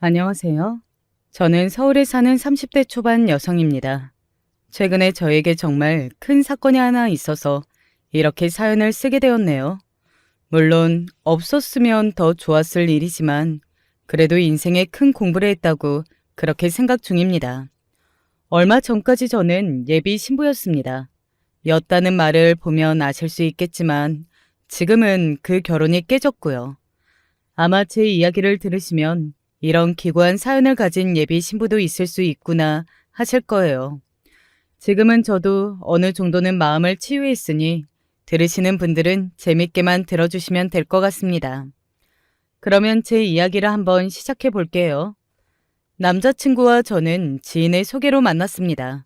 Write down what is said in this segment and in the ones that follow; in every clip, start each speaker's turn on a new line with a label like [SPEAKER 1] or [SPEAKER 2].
[SPEAKER 1] 안녕하세요. 저는 서울에 사는 30대 초반 여성입니다. 최근에 저에게 정말 큰 사건이 하나 있어서 이렇게 사연을 쓰게 되었네요. 물론 없었으면 더 좋았을 일이지만 그래도 인생에 큰 공부를 했다고 그렇게 생각 중입니다. 얼마 전까지 저는 예비 신부였습니다. 였다는 말을 보면 아실 수 있겠지만 지금은 그 결혼이 깨졌고요. 아마 제 이야기를 들으시면 이런 기구한 사연을 가진 예비 신부도 있을 수 있구나 하실 거예요. 지금은 저도 어느 정도는 마음을 치유했으니 들으시는 분들은 재밌게만 들어주시면 될 것 같습니다. 그러면 제 이야기를 한번 시작해 볼게요. 남자친구와 저는 지인의 소개로 만났습니다.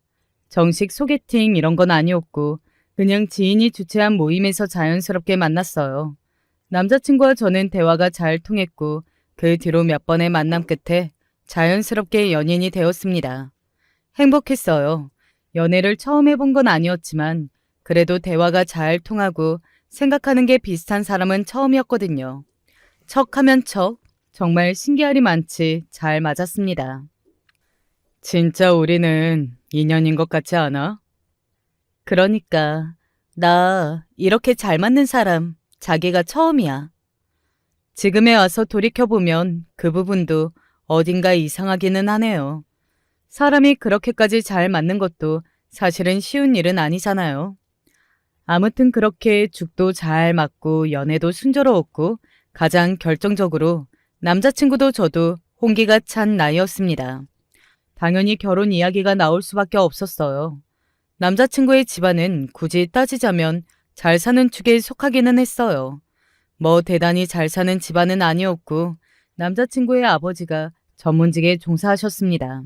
[SPEAKER 1] 정식 소개팅 이런 건 아니었고 그냥 지인이 주최한 모임에서 자연스럽게 만났어요. 남자친구와 저는 대화가 잘 통했고 그 뒤로 몇 번의 만남 끝에 자연스럽게 연인이 되었습니다. 행복했어요. 연애를 처음 해본 건 아니었지만 그래도 대화가 잘 통하고 생각하는 게 비슷한 사람은 처음이었거든요. 척하면 척, 정말 신기하리 많지 잘 맞았습니다. 진짜 우리는 인연인 것 같지 않아? 그러니까 나 이렇게 잘 맞는 사람 자기가 처음이야. 지금에 와서 돌이켜보면 그 부분도 어딘가 이상하기는 하네요. 사람이 그렇게까지 잘 맞는 것도 사실은 쉬운 일은 아니잖아요. 아무튼 그렇게 죽도 잘 맞고 연애도 순조로웠고 가장 결정적으로 남자친구도 저도 홍기가 찬 나이였습니다. 당연히 결혼 이야기가 나올 수밖에 없었어요. 남자친구의 집안은 굳이 따지자면 잘 사는 축에 속하기는 했어요. 뭐 대단히 잘 사는 집안은 아니었고 남자친구의 아버지가 전문직에 종사하셨습니다.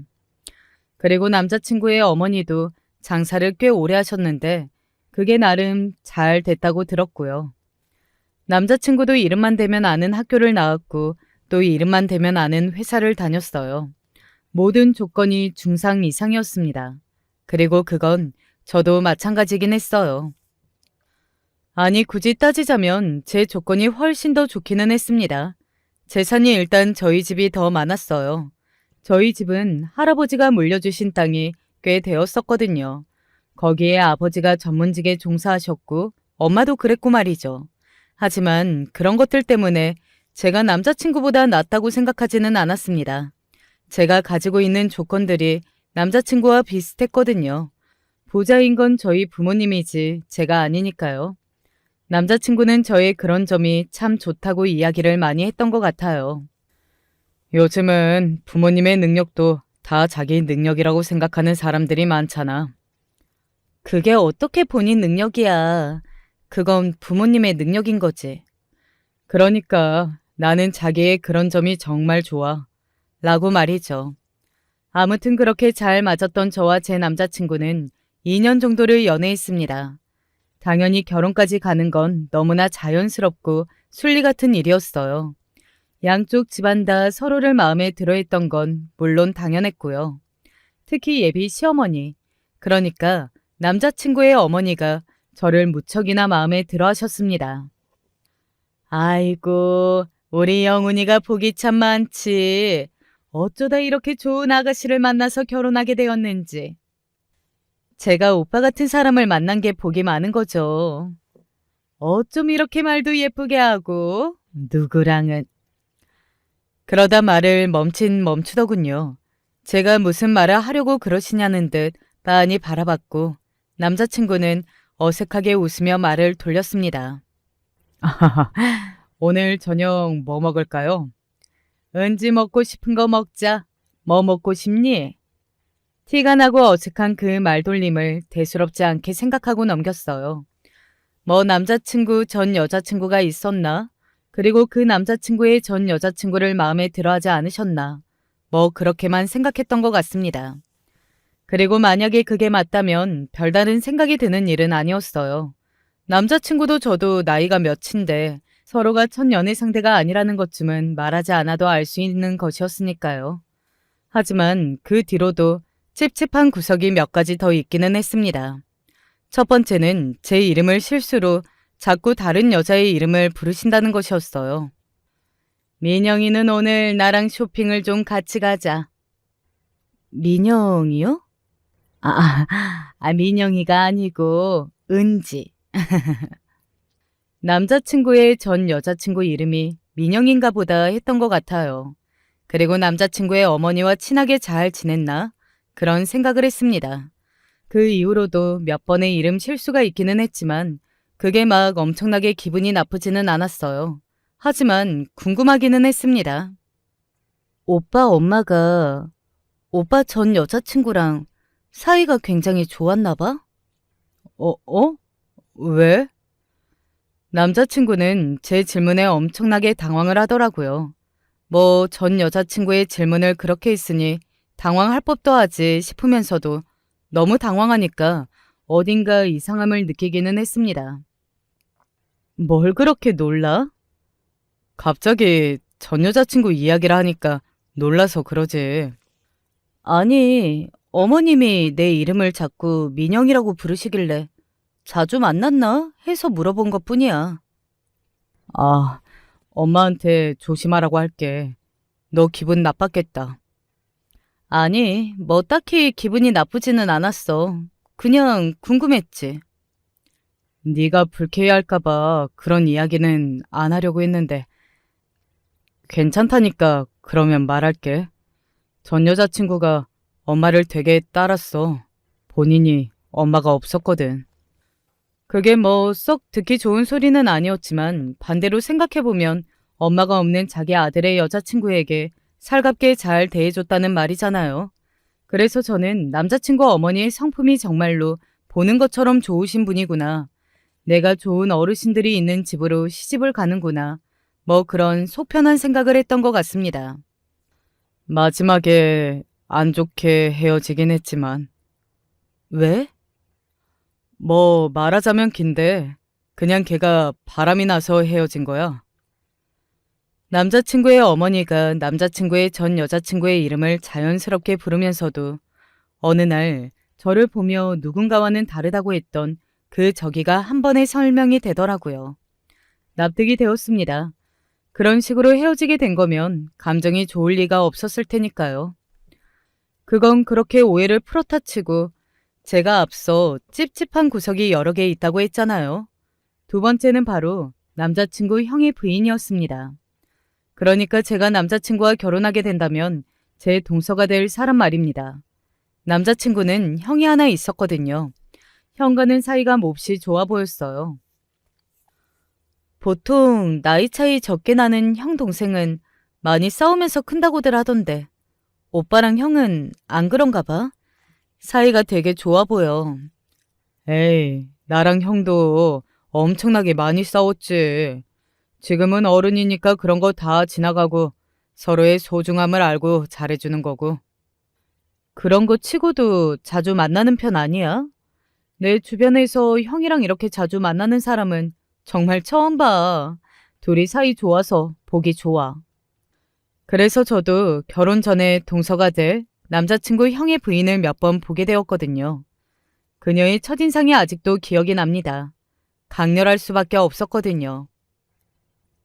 [SPEAKER 1] 그리고 남자친구의 어머니도 장사를 꽤 오래 하셨는데 그게 나름 잘 됐다고 들었고요. 남자친구도 이름만 대면 아는 학교를 나왔고 또 이름만 대면 아는 회사를 다녔어요. 모든 조건이 중상 이상이었습니다. 그리고 그건 저도 마찬가지긴 했어요. 아니, 굳이 따지자면 제 조건이 훨씬 더 좋기는 했습니다. 재산이 일단 저희 집이 더 많았어요. 저희 집은 할아버지가 물려주신 땅이 꽤 되었었거든요. 거기에 아버지가 전문직에 종사하셨고 엄마도 그랬고 말이죠. 하지만 그런 것들 때문에 제가 남자친구보다 낫다고 생각하지는 않았습니다. 제가 가지고 있는 조건들이 남자친구와 비슷했거든요. 부자인 건 저희 부모님이지 제가 아니니까요. 남자친구는 저의 그런 점이 참 좋다고 이야기를 많이 했던 것 같아요. 요즘은 부모님의 능력도 다 자기 능력이라고 생각하는 사람들이 많잖아. 그게 어떻게 본인 능력이야. 그건 부모님의 능력인 거지. 그러니까 나는 자기의 그런 점이 정말 좋아. 라고 말이죠. 아무튼 그렇게 잘 맞았던 저와 제 남자친구는 2년 정도를 연애했습니다. 당연히 결혼까지 가는 건 너무나 자연스럽고 순리 같은 일이었어요. 양쪽 집안 다 서로를 마음에 들어했던 건 물론 당연했고요. 특히 예비 시어머니, 그러니까 남자친구의 어머니가 저를 무척이나 마음에 들어 하셨습니다. 아이고, 우리 영훈이가 복이 참 많지. 어쩌다 이렇게 좋은 아가씨를 만나서 결혼하게 되었는지. 제가 오빠 같은 사람을 만난 게 복이 많은 거죠. 어쩜 이렇게 말도 예쁘게 하고 누구랑은. 그러다 말을 멈추더군요. 제가 무슨 말을 하려고 그러시냐는 듯 빤히 바라봤고 남자친구는 어색하게 웃으며 말을 돌렸습니다. 오늘 저녁 뭐 먹을까요? 은지 먹고 싶은 거 먹자. 뭐 먹고 싶니? 티가 나고 어색한 그 말돌림을 대수롭지 않게 생각하고 넘겼어요. 뭐 남자친구 전 여자친구가 있었나? 그리고 그 남자친구의 전 여자친구를 마음에 들어하지 않으셨나? 뭐 그렇게만 생각했던 것 같습니다. 그리고 만약에 그게 맞다면 별다른 생각이 드는 일은 아니었어요. 남자친구도 저도 나이가 몇인데 서로가 첫 연애 상대가 아니라는 것쯤은 말하지 않아도 알 수 있는 것이었으니까요. 하지만 그 뒤로도 찝찝한 구석이 몇 가지 더 있기는 했습니다. 첫 번째는 제 이름을 실수로 자꾸 다른 여자의 이름을 부르신다는 것이었어요. 민영이는 오늘 나랑 쇼핑을 좀 같이 가자. 민영이요? 민영이가 아니고 은지. 남자친구의 전 여자친구 이름이 민영인가 보다 했던 것 같아요. 그리고 남자친구의 어머니와 친하게 잘 지냈나? 그런 생각을 했습니다. 그 이후로도 몇 번의 이름 실수가 있기는 했지만 그게 막 엄청나게 기분이 나쁘지는 않았어요. 하지만 궁금하기는 했습니다. 오빠 엄마가 오빠 전 여자친구랑 사이가 굉장히 좋았나 봐? 어? 왜? 남자친구는 제 질문에 엄청나게 당황을 하더라고요. 뭐 전 여자친구의 질문을 그렇게 했으니 당황할 법도 하지 싶으면서도 너무 당황하니까 어딘가 이상함을 느끼기는 했습니다. 뭘 그렇게 놀라? 갑자기 전 여자친구 이야기를 하니까 놀라서 그러지. 아니, 어머님이 내 이름을 자꾸 민영이라고 부르시길래 자주 만났나 해서 물어본 것뿐이야. 아, 엄마한테 조심하라고 할게. 너 기분 나빴겠다. 아니, 뭐 딱히 기분이 나쁘지는 않았어. 그냥 궁금했지. 네가 불쾌해할까 봐 그런 이야기는 안 하려고 했는데 괜찮다니까 그러면 말할게. 전 여자친구가 엄마를 되게 따랐어. 본인이 엄마가 없었거든. 그게 뭐 썩 듣기 좋은 소리는 아니었지만 반대로 생각해보면 엄마가 없는 자기 아들의 여자친구에게 살갑게 잘 대해줬다는 말이잖아요. 그래서 저는 남자친구 어머니의 성품이 정말로 보는 것처럼 좋으신 분이구나. 내가 좋은 어르신들이 있는 집으로 시집을 가는구나. 뭐 그런 속편한 생각을 했던 것 같습니다. 마지막에 안 좋게 헤어지긴 했지만. 왜? 뭐 말하자면 긴데 그냥 걔가 바람이 나서 헤어진 거야. 남자친구의 어머니가 남자친구의 전 여자친구의 이름을 자연스럽게 부르면서도 어느 날 저를 보며 누군가와는 다르다고 했던 그 저기가 한 번에 설명이 되더라고요. 납득이 되었습니다. 그런 식으로 헤어지게 된 거면 감정이 좋을 리가 없었을 테니까요. 그건 그렇게 오해를 풀었다 치고 제가 앞서 찝찝한 구석이 여러 개 있다고 했잖아요. 두 번째는 바로 남자친구 형의 부인이었습니다. 그러니까 제가 남자친구와 결혼하게 된다면 제 동서가 될 사람 말입니다. 남자친구는 형이 하나 있었거든요. 형과는 사이가 몹시 좋아 보였어요. 보통 나이 차이 적게 나는 형 동생은 많이 싸우면서 큰다고들 하던데 오빠랑 형은 안 그런가 봐? 사이가 되게 좋아 보여. 에이, 나랑 형도 엄청나게 많이 싸웠지. 지금은 어른이니까 그런 거 다 지나가고 서로의 소중함을 알고 잘해주는 거고. 그런 거 치고도 자주 만나는 편 아니야? 내 주변에서 형이랑 이렇게 자주 만나는 사람은 정말 처음 봐. 둘이 사이 좋아서 보기 좋아. 그래서 저도 결혼 전에 동서가 될 남자친구 형의 부인을 몇 번 보게 되었거든요. 그녀의 첫인상이 아직도 기억이 납니다. 강렬할 수밖에 없었거든요.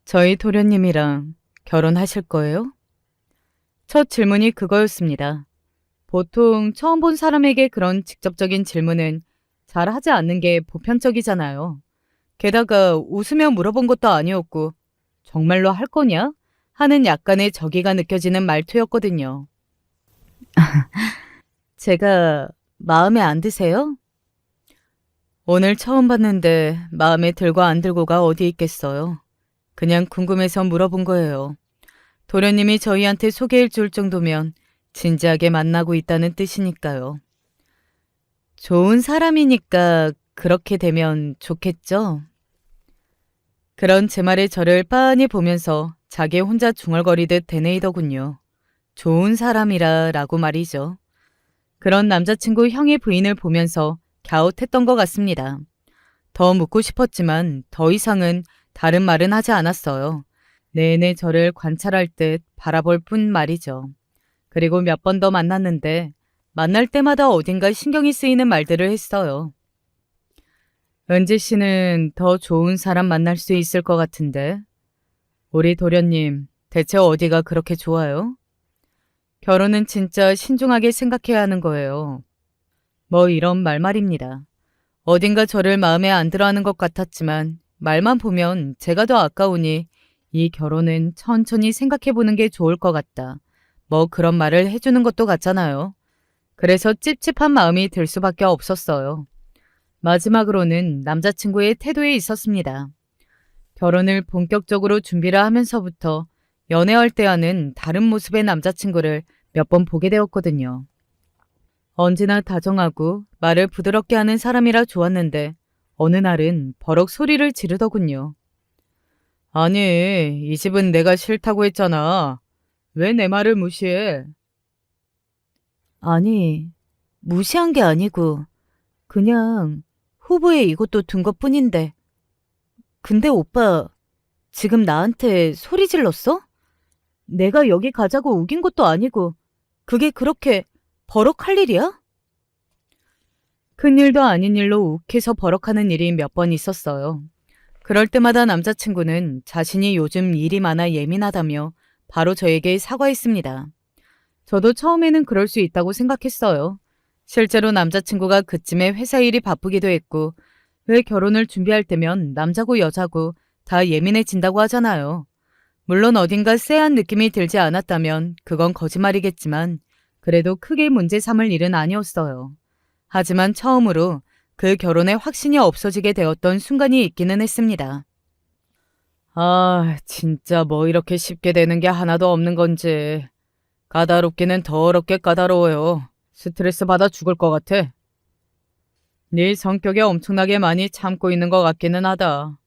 [SPEAKER 1] 저희 도련님이랑 결혼하실 거예요? 첫 질문이 그거였습니다. 보통 처음 본 사람에게 그런 직접적인 질문은 잘 하지 않는 게 보편적이잖아요. 게다가 웃으며 물어본 것도 아니었고 정말로 할 거냐? 하는 약간의 저기가 느껴지는 말투였거든요. 제가 마음에 안 드세요? 오늘 처음 봤는데 마음에 들고 안 들고가 어디 있겠어요. 그냥 궁금해서 물어본 거예요. 도련님이 저희한테 소개해 줄 정도면 진지하게 만나고 있다는 뜻이니까요. 좋은 사람이니까 그렇게 되면 좋겠죠? 그런 제 말에 저를 빤히 보면서 자기 혼자 중얼거리듯 되뇌이더군요. 좋은 사람이라 라고 말이죠. 그런 남자친구 형의 부인을 보면서 갸웃했던 것 같습니다. 더 묻고 싶었지만 더 이상은 다른 말은 하지 않았어요. 내내 저를 관찰할 듯 바라볼 뿐 말이죠. 그리고 몇 번 더 만났는데 만날 때마다 어딘가 신경이 쓰이는 말들을 했어요. 은지 씨는 더 좋은 사람 만날 수 있을 것 같은데. 우리 도련님 대체 어디가 그렇게 좋아요? 결혼은 진짜 신중하게 생각해야 하는 거예요. 뭐 이런 말입니다. 어딘가 저를 마음에 안 들어 하는 것 같았지만 말만 보면 제가 더 아까우니 이 결혼은 천천히 생각해 보는 게 좋을 것 같다. 뭐 그런 말을 해주는 것도 같잖아요. 그래서 찝찝한 마음이 들 수밖에 없었어요. 마지막으로는 남자친구의 태도에 있었습니다. 결혼을 본격적으로 준비를 하면서부터 연애할 때와는 다른 모습의 남자친구를 몇 번 보게 되었거든요. 언제나 다정하고 말을 부드럽게 하는 사람이라 좋았는데 어느 날은 버럭 소리를 지르더군요. 아니, 이 집은 내가 싫다고 했잖아. 왜 내 말을 무시해? 아니, 무시한 게 아니고 그냥 후보에 이것도 둔 것뿐인데. 근데 오빠 지금 나한테 소리 질렀어? 내가 여기 가자고 우긴 것도 아니고 그게 그렇게 버럭할 일이야? 큰일도 아닌 일로 욱해서 버럭하는 일이 몇 번 있었어요. 그럴 때마다 남자친구는 자신이 요즘 일이 많아 예민하다며 바로 저에게 사과했습니다. 저도 처음에는 그럴 수 있다고 생각했어요. 실제로 남자친구가 그쯤에 회사 일이 바쁘기도 했고 왜 결혼을 준비할 때면 남자고 여자고 다 예민해진다고 하잖아요. 물론 어딘가 쎄한 느낌이 들지 않았다면 그건 거짓말이겠지만 그래도 크게 문제 삼을 일은 아니었어요. 하지만 처음으로 그 결혼에 확신이 없어지게 되었던 순간이 있기는 했습니다. 아, 진짜 뭐 이렇게 쉽게 되는 게 하나도 없는 건지. 까다롭기는 더럽게 까다로워요. 스트레스 받아 죽을 것 같아. 네 성격에 엄청나게 많이 참고 있는 것 같기는 하다.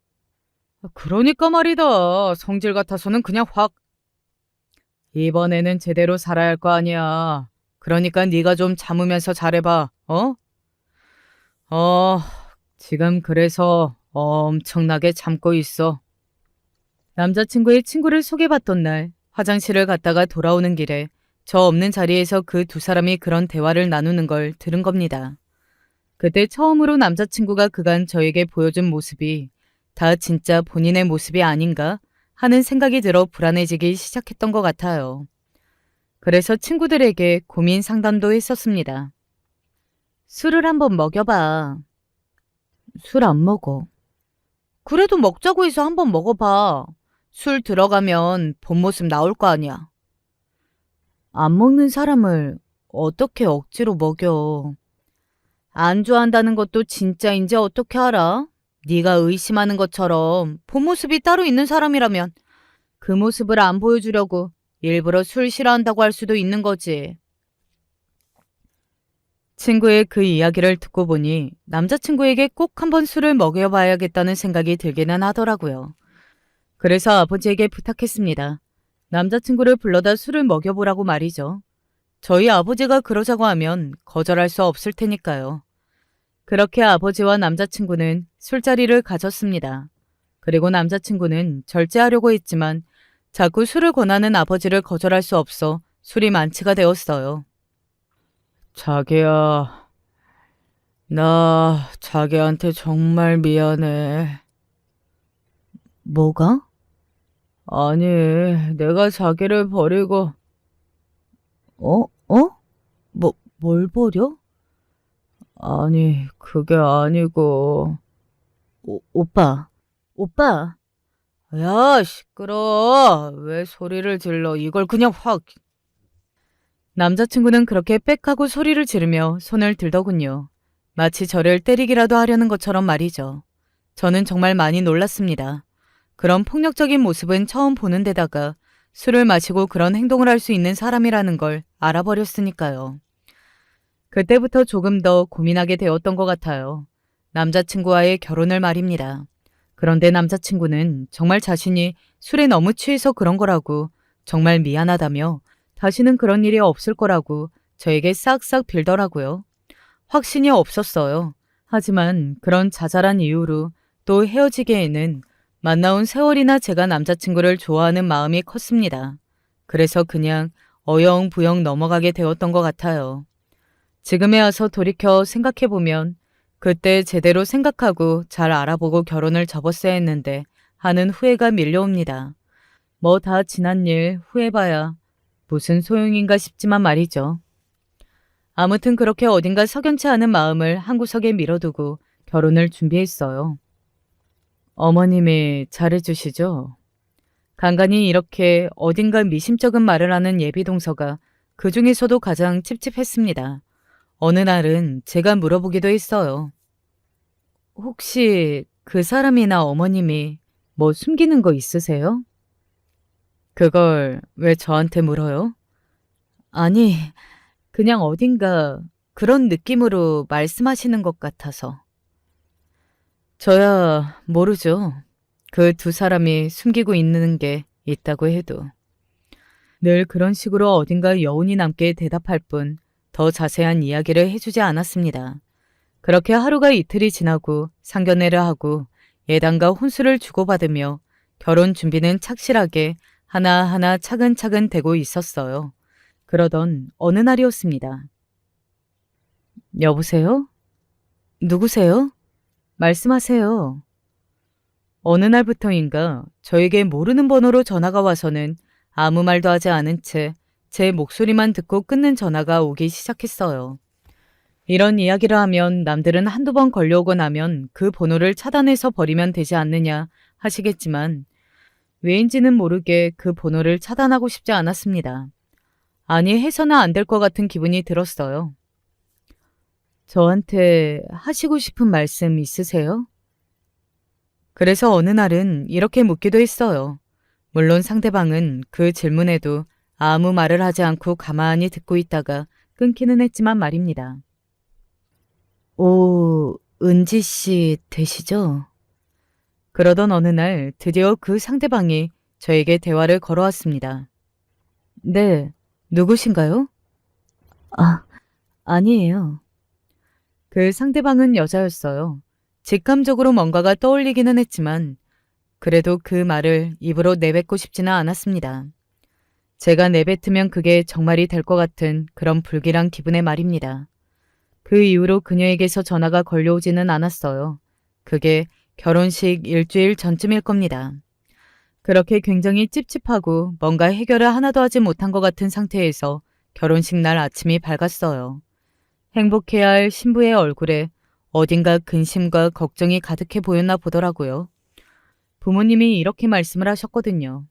[SPEAKER 1] 그러니까 말이다. 성질 같아서는 그냥 확. 이번에는 제대로 살아야 할 거 아니야. 그러니까 네가 좀 참으면서 잘해봐. 어? 어, 지금 그래서 엄청나게 참고 있어. 남자친구의 친구를 소개받던 날 화장실을 갔다가 돌아오는 길에 저 없는 자리에서 그 두 사람이 그런 대화를 나누는 걸 들은 겁니다. 그때 처음으로 남자친구가 그간 저에게 보여준 모습이 다 진짜 본인의 모습이 아닌가 하는 생각이 들어 불안해지기 시작했던 것 같아요. 그래서 친구들에게 고민 상담도 했었습니다. 술을 한번 먹여봐. 술 안 먹어. 그래도 먹자고 해서 한번 먹어봐. 술 들어가면 본 모습 나올 거 아니야. 안 먹는 사람을 어떻게 억지로 먹여. 안 좋아한다는 것도 진짜인지 어떻게 알아? 네가 의심하는 것처럼 본 모습이 따로 있는 사람이라면 그 모습을 안 보여주려고 일부러 술 싫어한다고 할 수도 있는 거지. 친구의 그 이야기를 듣고 보니 남자친구에게 꼭 한번 술을 먹여봐야겠다는 생각이 들기는 하더라고요. 그래서 아버지에게 부탁했습니다. 남자친구를 불러다 술을 먹여보라고 말이죠. 저희 아버지가 그러자고 하면 거절할 수 없을 테니까요. 그렇게 아버지와 남자친구는 술자리를 가졌습니다. 그리고 남자친구는 절제하려고 했지만 자꾸 술을 권하는 아버지를 거절할 수 없어 술이 만취가 되었어요. 자기야, 나 자기한테 정말 미안해. 뭐가? 아니, 내가 자기를 버리고, 어? 어? 뭘 버려? 아니, 그게 아니고. 오빠, 오빠. 야, 시끄러. 왜 소리를 질러? 이걸 그냥 확. 남자친구는 그렇게 빽하고 소리를 지르며 손을 들더군요. 마치 저를 때리기라도 하려는 것처럼 말이죠. 저는 정말 많이 놀랐습니다. 그런 폭력적인 모습은 처음 보는 데다가 술을 마시고 그런 행동을 할 수 있는 사람이라는 걸 알아버렸으니까요. 그때부터 조금 더 고민하게 되었던 것 같아요. 남자친구와의 결혼을 말입니다. 그런데 남자친구는 정말 자신이 술에 너무 취해서 그런 거라고 정말 미안하다며 다시는 그런 일이 없을 거라고 저에게 싹싹 빌더라고요. 확신이 없었어요. 하지만 그런 자잘한 이유로 또 헤어지기에는 만나온 세월이나 제가 남자친구를 좋아하는 마음이 컸습니다. 그래서 그냥 어영부영 넘어가게 되었던 것 같아요. 지금에 와서 돌이켜 생각해보면 그때 제대로 생각하고 잘 알아보고 결혼을 접었어야 했는데 하는 후회가 밀려옵니다. 뭐 다 지난 일 후회봐야 무슨 소용인가 싶지만 말이죠. 아무튼 그렇게 어딘가 석연치 않은 마음을 한 구석에 밀어두고 결혼을 준비했어요. 어머님이 잘해주시죠? 간간히 이렇게 어딘가 미심쩍은 말을 하는 예비동서가 그 중에서도 가장 찝찝했습니다. 어느 날은 제가 물어보기도 했어요. 혹시 그 사람이나 어머님이 뭐 숨기는 거 있으세요? 그걸 왜 저한테 물어요? 아니, 그냥 어딘가 그런 느낌으로 말씀하시는 것 같아서. 저야 모르죠. 그 두 사람이 숨기고 있는 게 있다고 해도. 늘 그런 식으로 어딘가 여운이 남게 대답할 뿐 더 자세한 이야기를 해주지 않았습니다. 그렇게 하루가 이틀이 지나고 상견례를 하고 예단과 혼수를 주고받으며 결혼 준비는 착실하게 하나하나 차근차근 되고 있었어요. 그러던 어느 날이었습니다. 여보세요? 누구세요? 말씀하세요. 어느 날부터인가 저에게 모르는 번호로 전화가 와서는 아무 말도 하지 않은 채 제 목소리만 듣고 끊는 전화가 오기 시작했어요. 이런 이야기를 하면 남들은 한두 번 걸려오고 나면 그 번호를 차단해서 버리면 되지 않느냐 하시겠지만 왜인지는 모르게 그 번호를 차단하고 싶지 않았습니다. 아니 해서는 안 될 것 같은 기분이 들었어요. 저한테 하시고 싶은 말씀 있으세요? 그래서 어느 날은 이렇게 묻기도 했어요. 물론 상대방은 그 질문에도 아무 말을 하지 않고 가만히 듣고 있다가 끊기는 했지만 말입니다. 오, 은지 씨 되시죠? 그러던 어느 날 드디어 그 상대방이 저에게 대화를 걸어왔습니다. 네, 누구신가요? 아, 아니에요. 그 상대방은 여자였어요. 직감적으로 뭔가가 떠올리기는 했지만 그래도 그 말을 입으로 내뱉고 싶지는 않았습니다. 제가 내뱉으면 그게 정말이 될 것 같은 그런 불길한 기분의 말입니다. 그 이후로 그녀에게서 전화가 걸려오지는 않았어요. 그게 결혼식 일주일 전쯤일 겁니다. 그렇게 굉장히 찝찝하고 뭔가 해결을 하나도 하지 못한 것 같은 상태에서 결혼식 날 아침이 밝았어요. 행복해야 할 신부의 얼굴에 어딘가 근심과 걱정이 가득해 보였나 보더라고요. 부모님이 이렇게 말씀을 하셨거든요.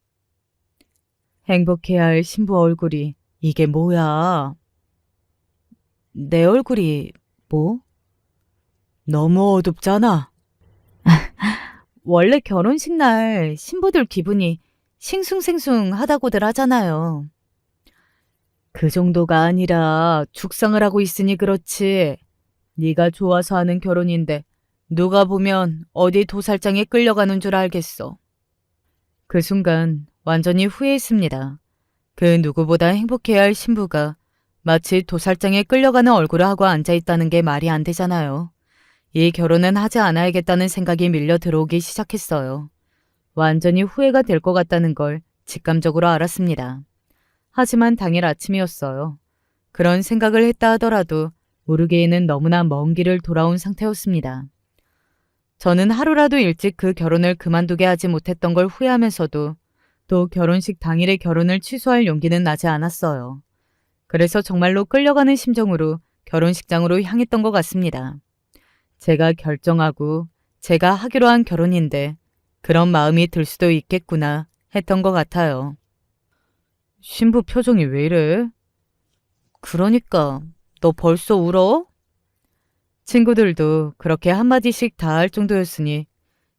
[SPEAKER 1] 행복해야 할 신부 얼굴이 이게 뭐야? 내 얼굴이 뭐? 너무 어둡잖아. 원래 결혼식 날 신부들 기분이 싱숭생숭하다고들 하잖아요. 그 정도가 아니라 죽상을 하고 있으니 그렇지. 네가 좋아서 하는 결혼인데 누가 보면 어디 도살장에 끌려가는 줄 알겠어. 그 순간 완전히 후회했습니다. 그 누구보다 행복해야 할 신부가 마치 도살장에 끌려가는 얼굴을 하고 앉아있다는 게 말이 안 되잖아요. 이 결혼은 하지 않아야겠다는 생각이 밀려 들어오기 시작했어요. 완전히 후회가 될 것 같다는 걸 직감적으로 알았습니다. 하지만 당일 아침이었어요. 그런 생각을 했다 하더라도 모르게에는 너무나 먼 길을 돌아온 상태였습니다. 저는 하루라도 일찍 그 결혼을 그만두게 하지 못했던 걸 후회하면서도 또 결혼식 당일의 결혼을 취소할 용기는 나지 않았어요. 그래서 정말로 끌려가는 심정으로 결혼식장으로 향했던 것 같습니다. 제가 결정하고 제가 하기로 한 결혼인데 그런 마음이 들 수도 있겠구나 했던 것 같아요. 신부 표정이 왜 이래? 그러니까 너 벌써 울어? 친구들도 그렇게 한마디씩 다 할 정도였으니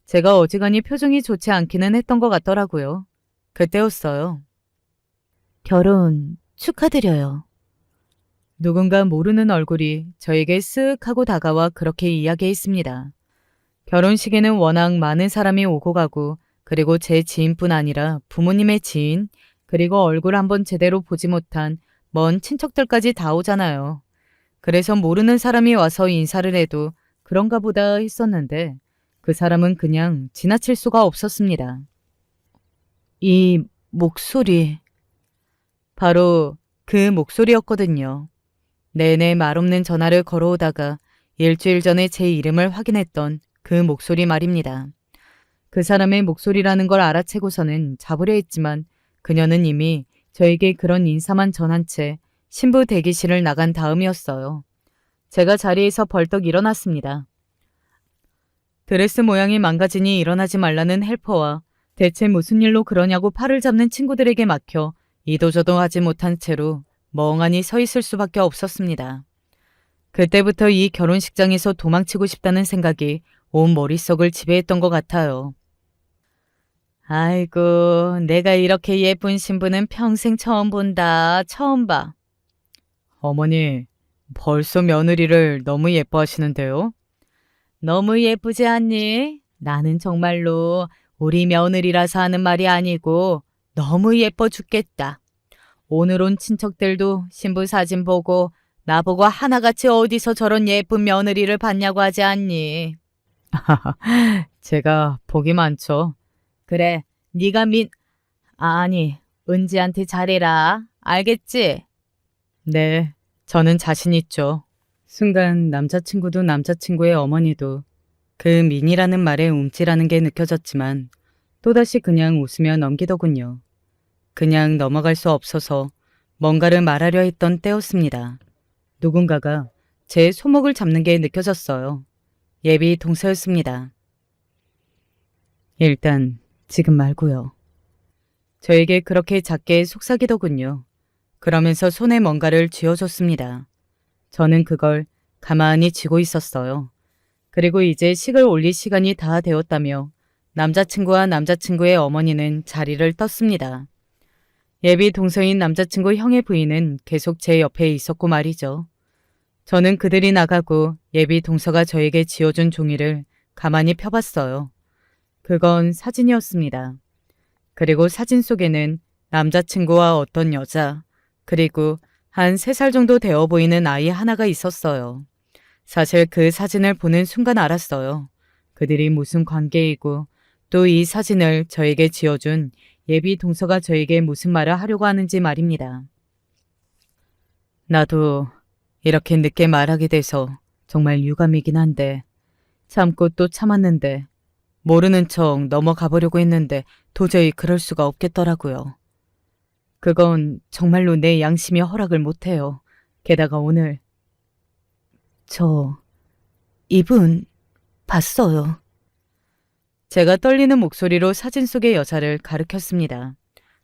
[SPEAKER 1] 제가 어지간히 표정이 좋지 않기는 했던 것 같더라고요. 그때였어요. 결혼 축하드려요. 누군가 모르는 얼굴이 저에게 쓱 하고 다가와 그렇게 이야기했습니다. 결혼식에는 워낙 많은 사람이 오고 가고 그리고 제 지인뿐 아니라 부모님의 지인 그리고 얼굴 한번 제대로 보지 못한 먼 친척들까지 다 오잖아요. 그래서 모르는 사람이 와서 인사를 해도 그런가 보다 했었는데 그 사람은 그냥 지나칠 수가 없었습니다. 이 목소리, 바로 그 목소리였거든요. 내내 말없는 전화를 걸어오다가 일주일 전에 제 이름을 확인했던 그 목소리 말입니다. 그 사람의 목소리라는 걸 알아채고서는 잡으려 했지만 그녀는 이미 저에게 그런 인사만 전한 채 신부 대기실을 나간 다음이었어요. 제가 자리에서 벌떡 일어났습니다. 드레스 모양이 망가지니 일어나지 말라는 헬퍼와 대체 무슨 일로 그러냐고 팔을 잡는 친구들에게 막혀 이도저도 하지 못한 채로 멍하니 서 있을 수밖에 없었습니다. 그때부터 이 결혼식장에서 도망치고 싶다는 생각이 온 머릿속을 지배했던 것 같아요. 아이고, 내가 이렇게 예쁜 신부는 평생 처음 본다. 처음 봐. 어머니, 벌써 며느리를 너무 예뻐하시는데요? 너무 예쁘지 않니? 나는 정말로 우리 며느리라서 하는 말이 아니고 너무 예뻐 죽겠다. 오늘 온 친척들도 신부 사진 보고 나보고 하나같이 어디서 저런 예쁜 며느리를 봤냐고 하지 않니? 제가 복이 많죠. 그래, 네가 아니, 은지한테 잘해라. 알겠지? 네, 저는 자신 있죠. 순간 남자친구도 남자친구의 어머니도 그 민이라는 말에 움찔하는 게 느껴졌지만 또다시 그냥 웃으며 넘기더군요. 그냥 넘어갈 수 없어서 뭔가를 말하려 했던 때였습니다. 누군가가 제 소목을 잡는 게 느껴졌어요. 예비 동서였습니다. 일단 지금 말고요. 저에게 그렇게 작게 속삭이더군요. 그러면서 손에 뭔가를 쥐어줬습니다. 저는 그걸 가만히 쥐고 있었어요. 그리고 이제 식을 올릴 시간이 다 되었다며 남자친구와 남자친구의 어머니는 자리를 떴습니다. 예비 동서인 남자친구 형의 부인은 계속 제 옆에 있었고 말이죠. 저는 그들이 나가고 예비 동서가 저에게 지어준 종이를 가만히 펴봤어요. 그건 사진이었습니다. 그리고 사진 속에는 남자친구와 어떤 여자, 그리고 한 3살 정도 되어 보이는 아이 하나가 있었어요. 사실 그 사진을 보는 순간 알았어요. 그들이 무슨 관계이고 또 이 사진을 저에게 지어준 예비 동서가 저에게 무슨 말을 하려고 하는지 말입니다. 나도 이렇게 늦게 말하게 돼서 정말 유감이긴 한데 참고 또 참았는데 모르는 척 넘어가 보려고 했는데 도저히 그럴 수가 없겠더라고요. 그건 정말로 내 양심이 허락을 못해요. 게다가 오늘 이분 봤어요. 제가 떨리는 목소리로 사진 속의 여자를 가리켰습니다.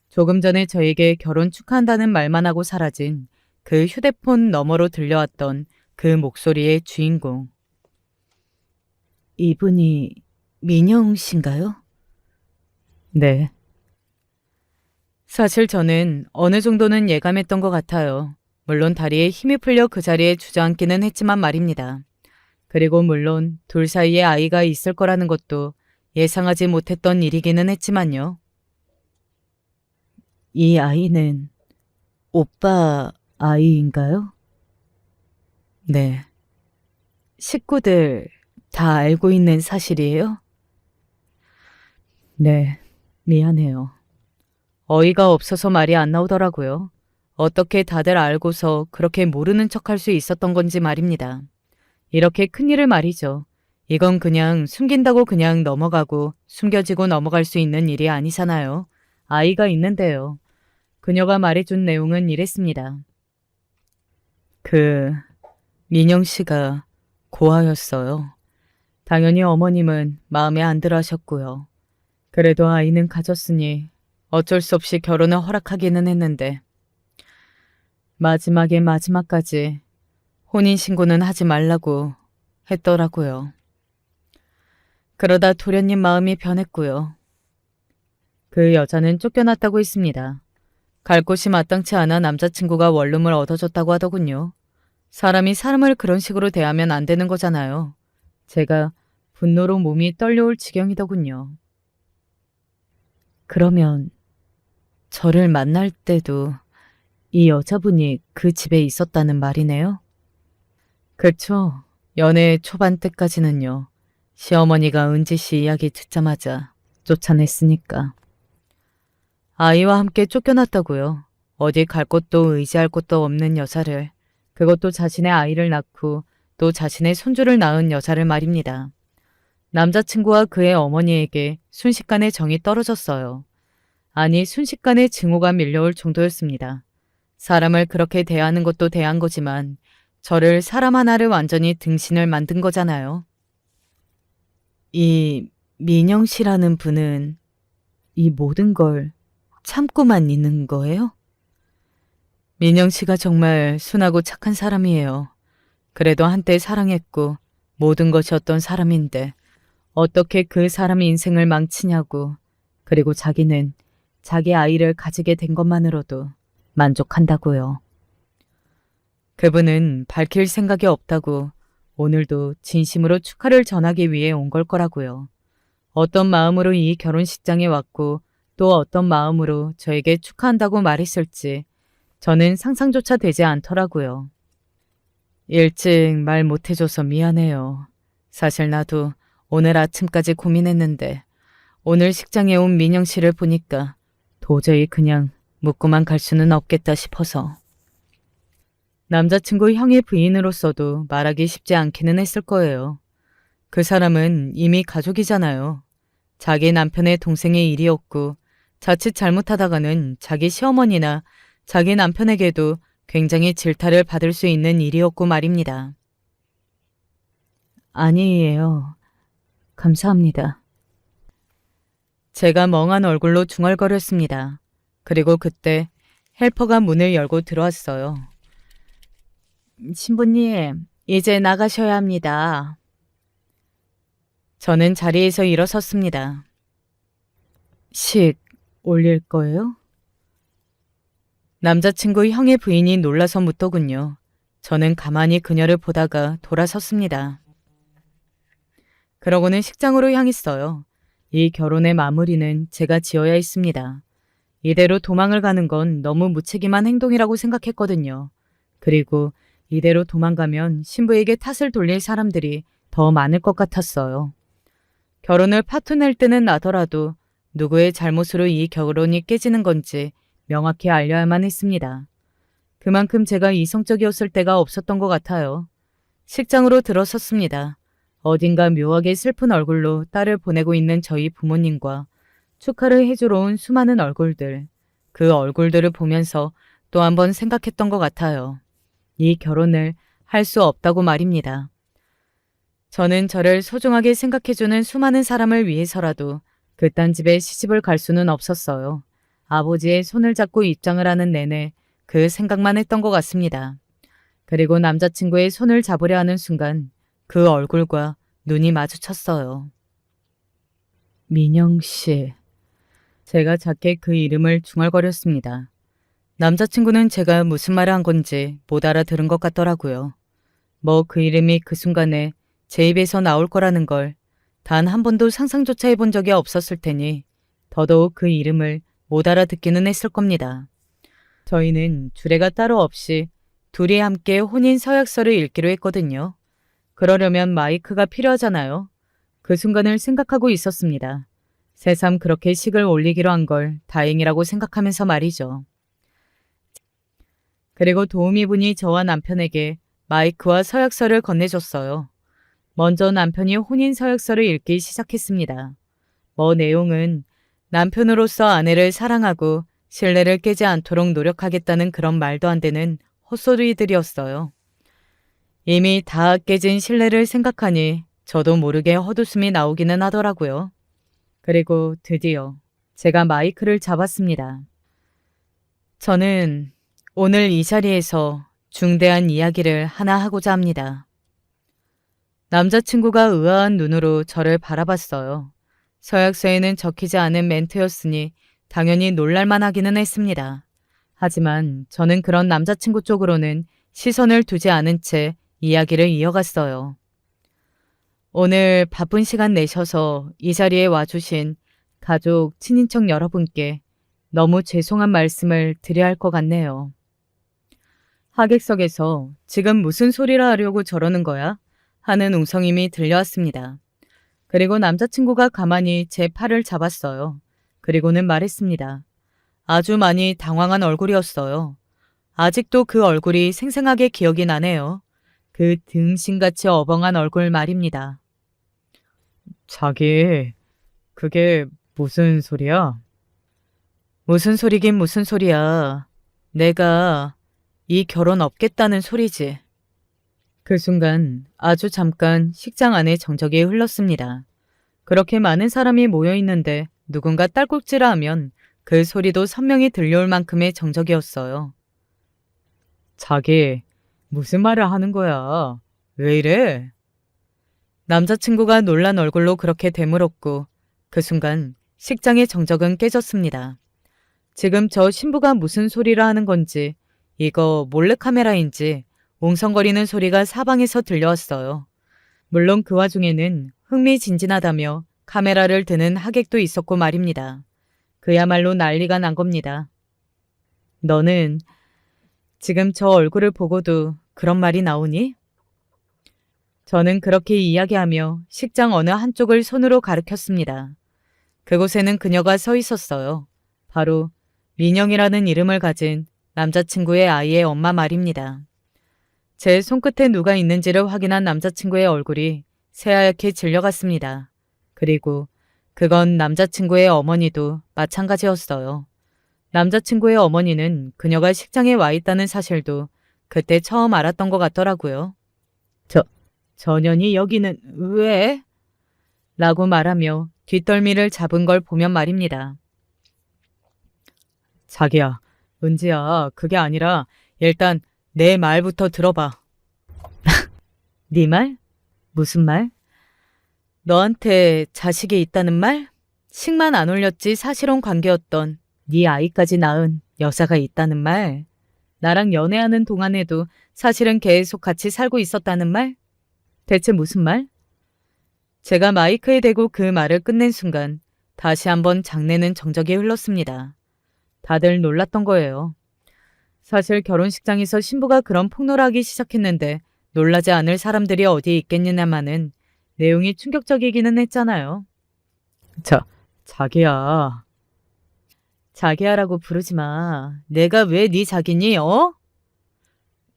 [SPEAKER 1] 조금 전에 저에게 결혼 축하한다는 말만 하고 사라진 그 휴대폰 너머로 들려왔던 그 목소리의 주인공. 이분이 민영 씨인가요? 네. 사실 저는 어느 정도는 예감했던 것 같아요. 물론 다리에 힘이 풀려 그 자리에 주저앉기는 했지만 말입니다. 그리고 물론 둘 사이에 아이가 있을 거라는 것도 예상하지 못했던 일이기는 했지만요. 이 아이는 오빠 아이인가요? 네. 식구들 다 알고 있는 사실이에요? 네, 미안해요. 어이가 없어서 말이 안 나오더라고요. 어떻게 다들 알고서 그렇게 모르는 척할 수 있었던 건지 말입니다. 이렇게 큰일을 말이죠. 이건 그냥 숨긴다고 그냥 넘어가고 숨겨지고 넘어갈 수 있는 일이 아니잖아요. 아이가 있는데요. 그녀가 말해준 내용은 이랬습니다. 민영 씨가 고아였어요. 당연히 어머님은 마음에 안 들어 하셨고요. 그래도 아이는 가졌으니 어쩔 수 없이 결혼을 허락하기는 했는데 마지막까지 혼인신고는 하지 말라고 했더라고요. 그러다 도련님 마음이 변했고요. 그 여자는 쫓겨났다고 했습니다. 갈 곳이 마땅치 않아 남자친구가 원룸을 얻어줬다고 하더군요. 사람이 사람을 그런 식으로 대하면 안 되는 거잖아요. 제가 분노로 몸이 떨려올 지경이더군요. 그러면 저를 만날 때도 이 여자분이 그 집에 있었다는 말이네요? 그쵸. 연애 초반 때까지는요. 시어머니가 은지 씨 이야기 듣자마자 쫓아냈으니까. 아이와 함께 쫓겨났다고요. 어디 갈 곳도 의지할 곳도 없는 여자를, 그것도 자신의 아이를 낳고 또 자신의 손주를 낳은 여자를 말입니다. 남자친구와 그의 어머니에게 순식간에 정이 떨어졌어요. 아니, 순식간에 증오가 밀려올 정도였습니다. 사람을 그렇게 대하는 것도 대한 거지만 저를 사람 하나를 완전히 등신을 만든 거잖아요. 이 민영 씨라는 분은 이 모든 걸 참고만 있는 거예요? 민영 씨가 정말 순하고 착한 사람이에요. 그래도 한때 사랑했고 모든 것이었던 사람인데 어떻게 그 사람의 인생을 망치냐고. 그리고 자기는 자기 아이를 가지게 된 것만으로도 만족한다고요. 그분은 밝힐 생각이 없다고 오늘도 진심으로 축하를 전하기 위해 온 걸 거라고요. 어떤 마음으로 이 결혼식장에 왔고 또 어떤 마음으로 저에게 축하한다고 말했을지 저는 상상조차 되지 않더라고요. 일찍 말 못해줘서 미안해요. 사실 나도 오늘 아침까지 고민했는데 오늘 식장에 온 민영 씨를 보니까 도저히 그냥 묻고만 갈 수는 없겠다 싶어서. 남자친구 형의 부인으로서도 말하기 쉽지 않기는 했을 거예요. 그 사람은 이미 가족이잖아요. 자기 남편의 동생의 일이었고 자칫 잘못하다가는 자기 시어머니나 자기 남편에게도 굉장히 질타를 받을 수 있는 일이었고 말입니다. 아니에요. 감사합니다. 제가 멍한 얼굴로 중얼거렸습니다. 그리고 그때 헬퍼가 문을 열고 들어왔어요. 신부님, 이제 나가셔야 합니다. 저는 자리에서 일어섰습니다. 식 올릴 거예요? 남자친구 형의 부인이 놀라서 묻더군요. 저는 가만히 그녀를 보다가 돌아섰습니다. 그러고는 식장으로 향했어요. 이 결혼의 마무리는 제가 지어야 했습니다. 이대로 도망을 가는 건 너무 무책임한 행동이라고 생각했거든요. 그리고 이대로 도망가면 신부에게 탓을 돌릴 사람들이 더 많을 것 같았어요. 결혼을 파토낼 때는 나더라도 누구의 잘못으로 이 결혼이 깨지는 건지 명확히 알려야만 했습니다. 그만큼 제가 이성적이었을 때가 없었던 것 같아요. 식장으로 들어섰습니다. 어딘가 묘하게 슬픈 얼굴로 딸을 보내고 있는 저희 부모님과 축하를 해주러 온 수많은 얼굴들, 그 얼굴들을 보면서 또 한 번 생각했던 것 같아요. 이 결혼을 할 수 없다고 말입니다. 저는 저를 소중하게 생각해주는 수많은 사람을 위해서라도 그딴 집에 시집을 갈 수는 없었어요. 아버지의 손을 잡고 입장을 하는 내내 그 생각만 했던 것 같습니다. 그리고 남자친구의 손을 잡으려 하는 순간 그 얼굴과 눈이 마주쳤어요. 민영 씨. 제가 작게 그 이름을 중얼거렸습니다. 남자친구는 제가 무슨 말을 한 건지 못 알아들은 것 같더라고요. 뭐 그 이름이 그 순간에 제 입에서 나올 거라는 걸 단 한 번도 상상조차 해본 적이 없었을 테니 더더욱 그 이름을 못 알아듣기는 했을 겁니다. 저희는 주례가 따로 없이 둘이 함께 혼인 서약서를 읽기로 했거든요. 그러려면 마이크가 필요하잖아요. 그 순간을 생각하고 있었습니다. 새삼 그렇게 식을 올리기로 한 걸 다행이라고 생각하면서 말이죠. 그리고 도우미분이 저와 남편에게 마이크와 서약서를 건네줬어요. 먼저 남편이 혼인 서약서를 읽기 시작했습니다. 내용은 남편으로서 아내를 사랑하고 신뢰를 깨지 않도록 노력하겠다는 그런 말도 안 되는 헛소리들이었어요. 이미 다 깨진 신뢰를 생각하니 저도 모르게 헛웃음이 나오기는 하더라고요. 그리고 드디어 제가 마이크를 잡았습니다. 저는 오늘 이 자리에서 중대한 이야기를 하나 하고자 합니다. 남자친구가 의아한 눈으로 저를 바라봤어요. 서약서에는 적히지 않은 멘트였으니 당연히 놀랄만 하기는 했습니다. 하지만 저는 그런 남자친구 쪽으로는 시선을 두지 않은 채 이야기를 이어갔어요. 오늘 바쁜 시간 내셔서 이 자리에 와주신 가족, 친인척 여러분께 너무 죄송한 말씀을 드려야 할 것 같네요. 하객석에서 지금 무슨 소리를 하려고 저러는 거야? 하는 웅성임이 들려왔습니다. 그리고 남자친구가 가만히 제 팔을 잡았어요. 그리고는 말했습니다. 아주 많이 당황한 얼굴이었어요. 아직도 그 얼굴이 생생하게 기억이 나네요. 그 등신같이 어벙한 얼굴 말입니다. 자기, 그게 무슨 소리야? 무슨 소리긴 무슨 소리야. 내가 이 결혼 없겠다는 소리지. 그 순간 아주 잠깐 식장 안에 정적이 흘렀습니다. 그렇게 많은 사람이 모여 있는데 누군가 딸꾹질을 하면 그 소리도 선명히 들려올 만큼의 정적이었어요. 자기, 무슨 말을 하는 거야? 왜 이래? 남자친구가 놀란 얼굴로 그렇게 되물었고 그 순간 식장의 정적은 깨졌습니다. 지금 저 신부가 무슨 소리를 하는 건지 이거 몰래카메라인지 웅성거리는 소리가 사방에서 들려왔어요. 물론 그 와중에는 흥미진진하다며 카메라를 드는 하객도 있었고 말입니다. 그야말로 난리가 난 겁니다. 너는 지금 저 얼굴을 보고도 그런 말이 나오니? 저는 그렇게 이야기하며 식장 어느 한쪽을 손으로 가리켰습니다. 그곳에는 그녀가 서 있었어요. 바로 민영이라는 이름을 가진 남자친구의 아이의 엄마 말입니다. 제 손끝에 누가 있는지를 확인한 남자친구의 얼굴이 새하얗게 질려갔습니다. 그리고 그건 남자친구의 어머니도 마찬가지였어요. 남자친구의 어머니는 그녀가 식장에 와 있다는 사실도 그때 처음 알았던 것 같더라고요. 전현이 여기는 왜? 라고 말하며 뒷덜미를 잡은 걸 보면 말입니다. 자기야, 은지야, 그게 아니라 일단 내 말부터 들어봐. 네 말? 무슨 말? 너한테 자식이 있다는 말? 식만 안 올렸지 사실혼 관계였던 네 아이까지 낳은 여자가 있다는 말? 나랑 연애하는 동안에도 사실은 계속 같이 살고 있었다는 말? 대체 무슨 말? 제가 마이크에 대고 그 말을 끝낸 순간 다시 한번 장내는 정적이 흘렀습니다. 다들 놀랐던 거예요. 사실 결혼식장에서 신부가 그런 폭로를 하기 시작했는데 놀라지 않을 사람들이 어디 있겠느냐마는 내용이 충격적이기는 했잖아요. 자기야. 자기야라고 부르지 마. 내가 왜 네 자기니, 어?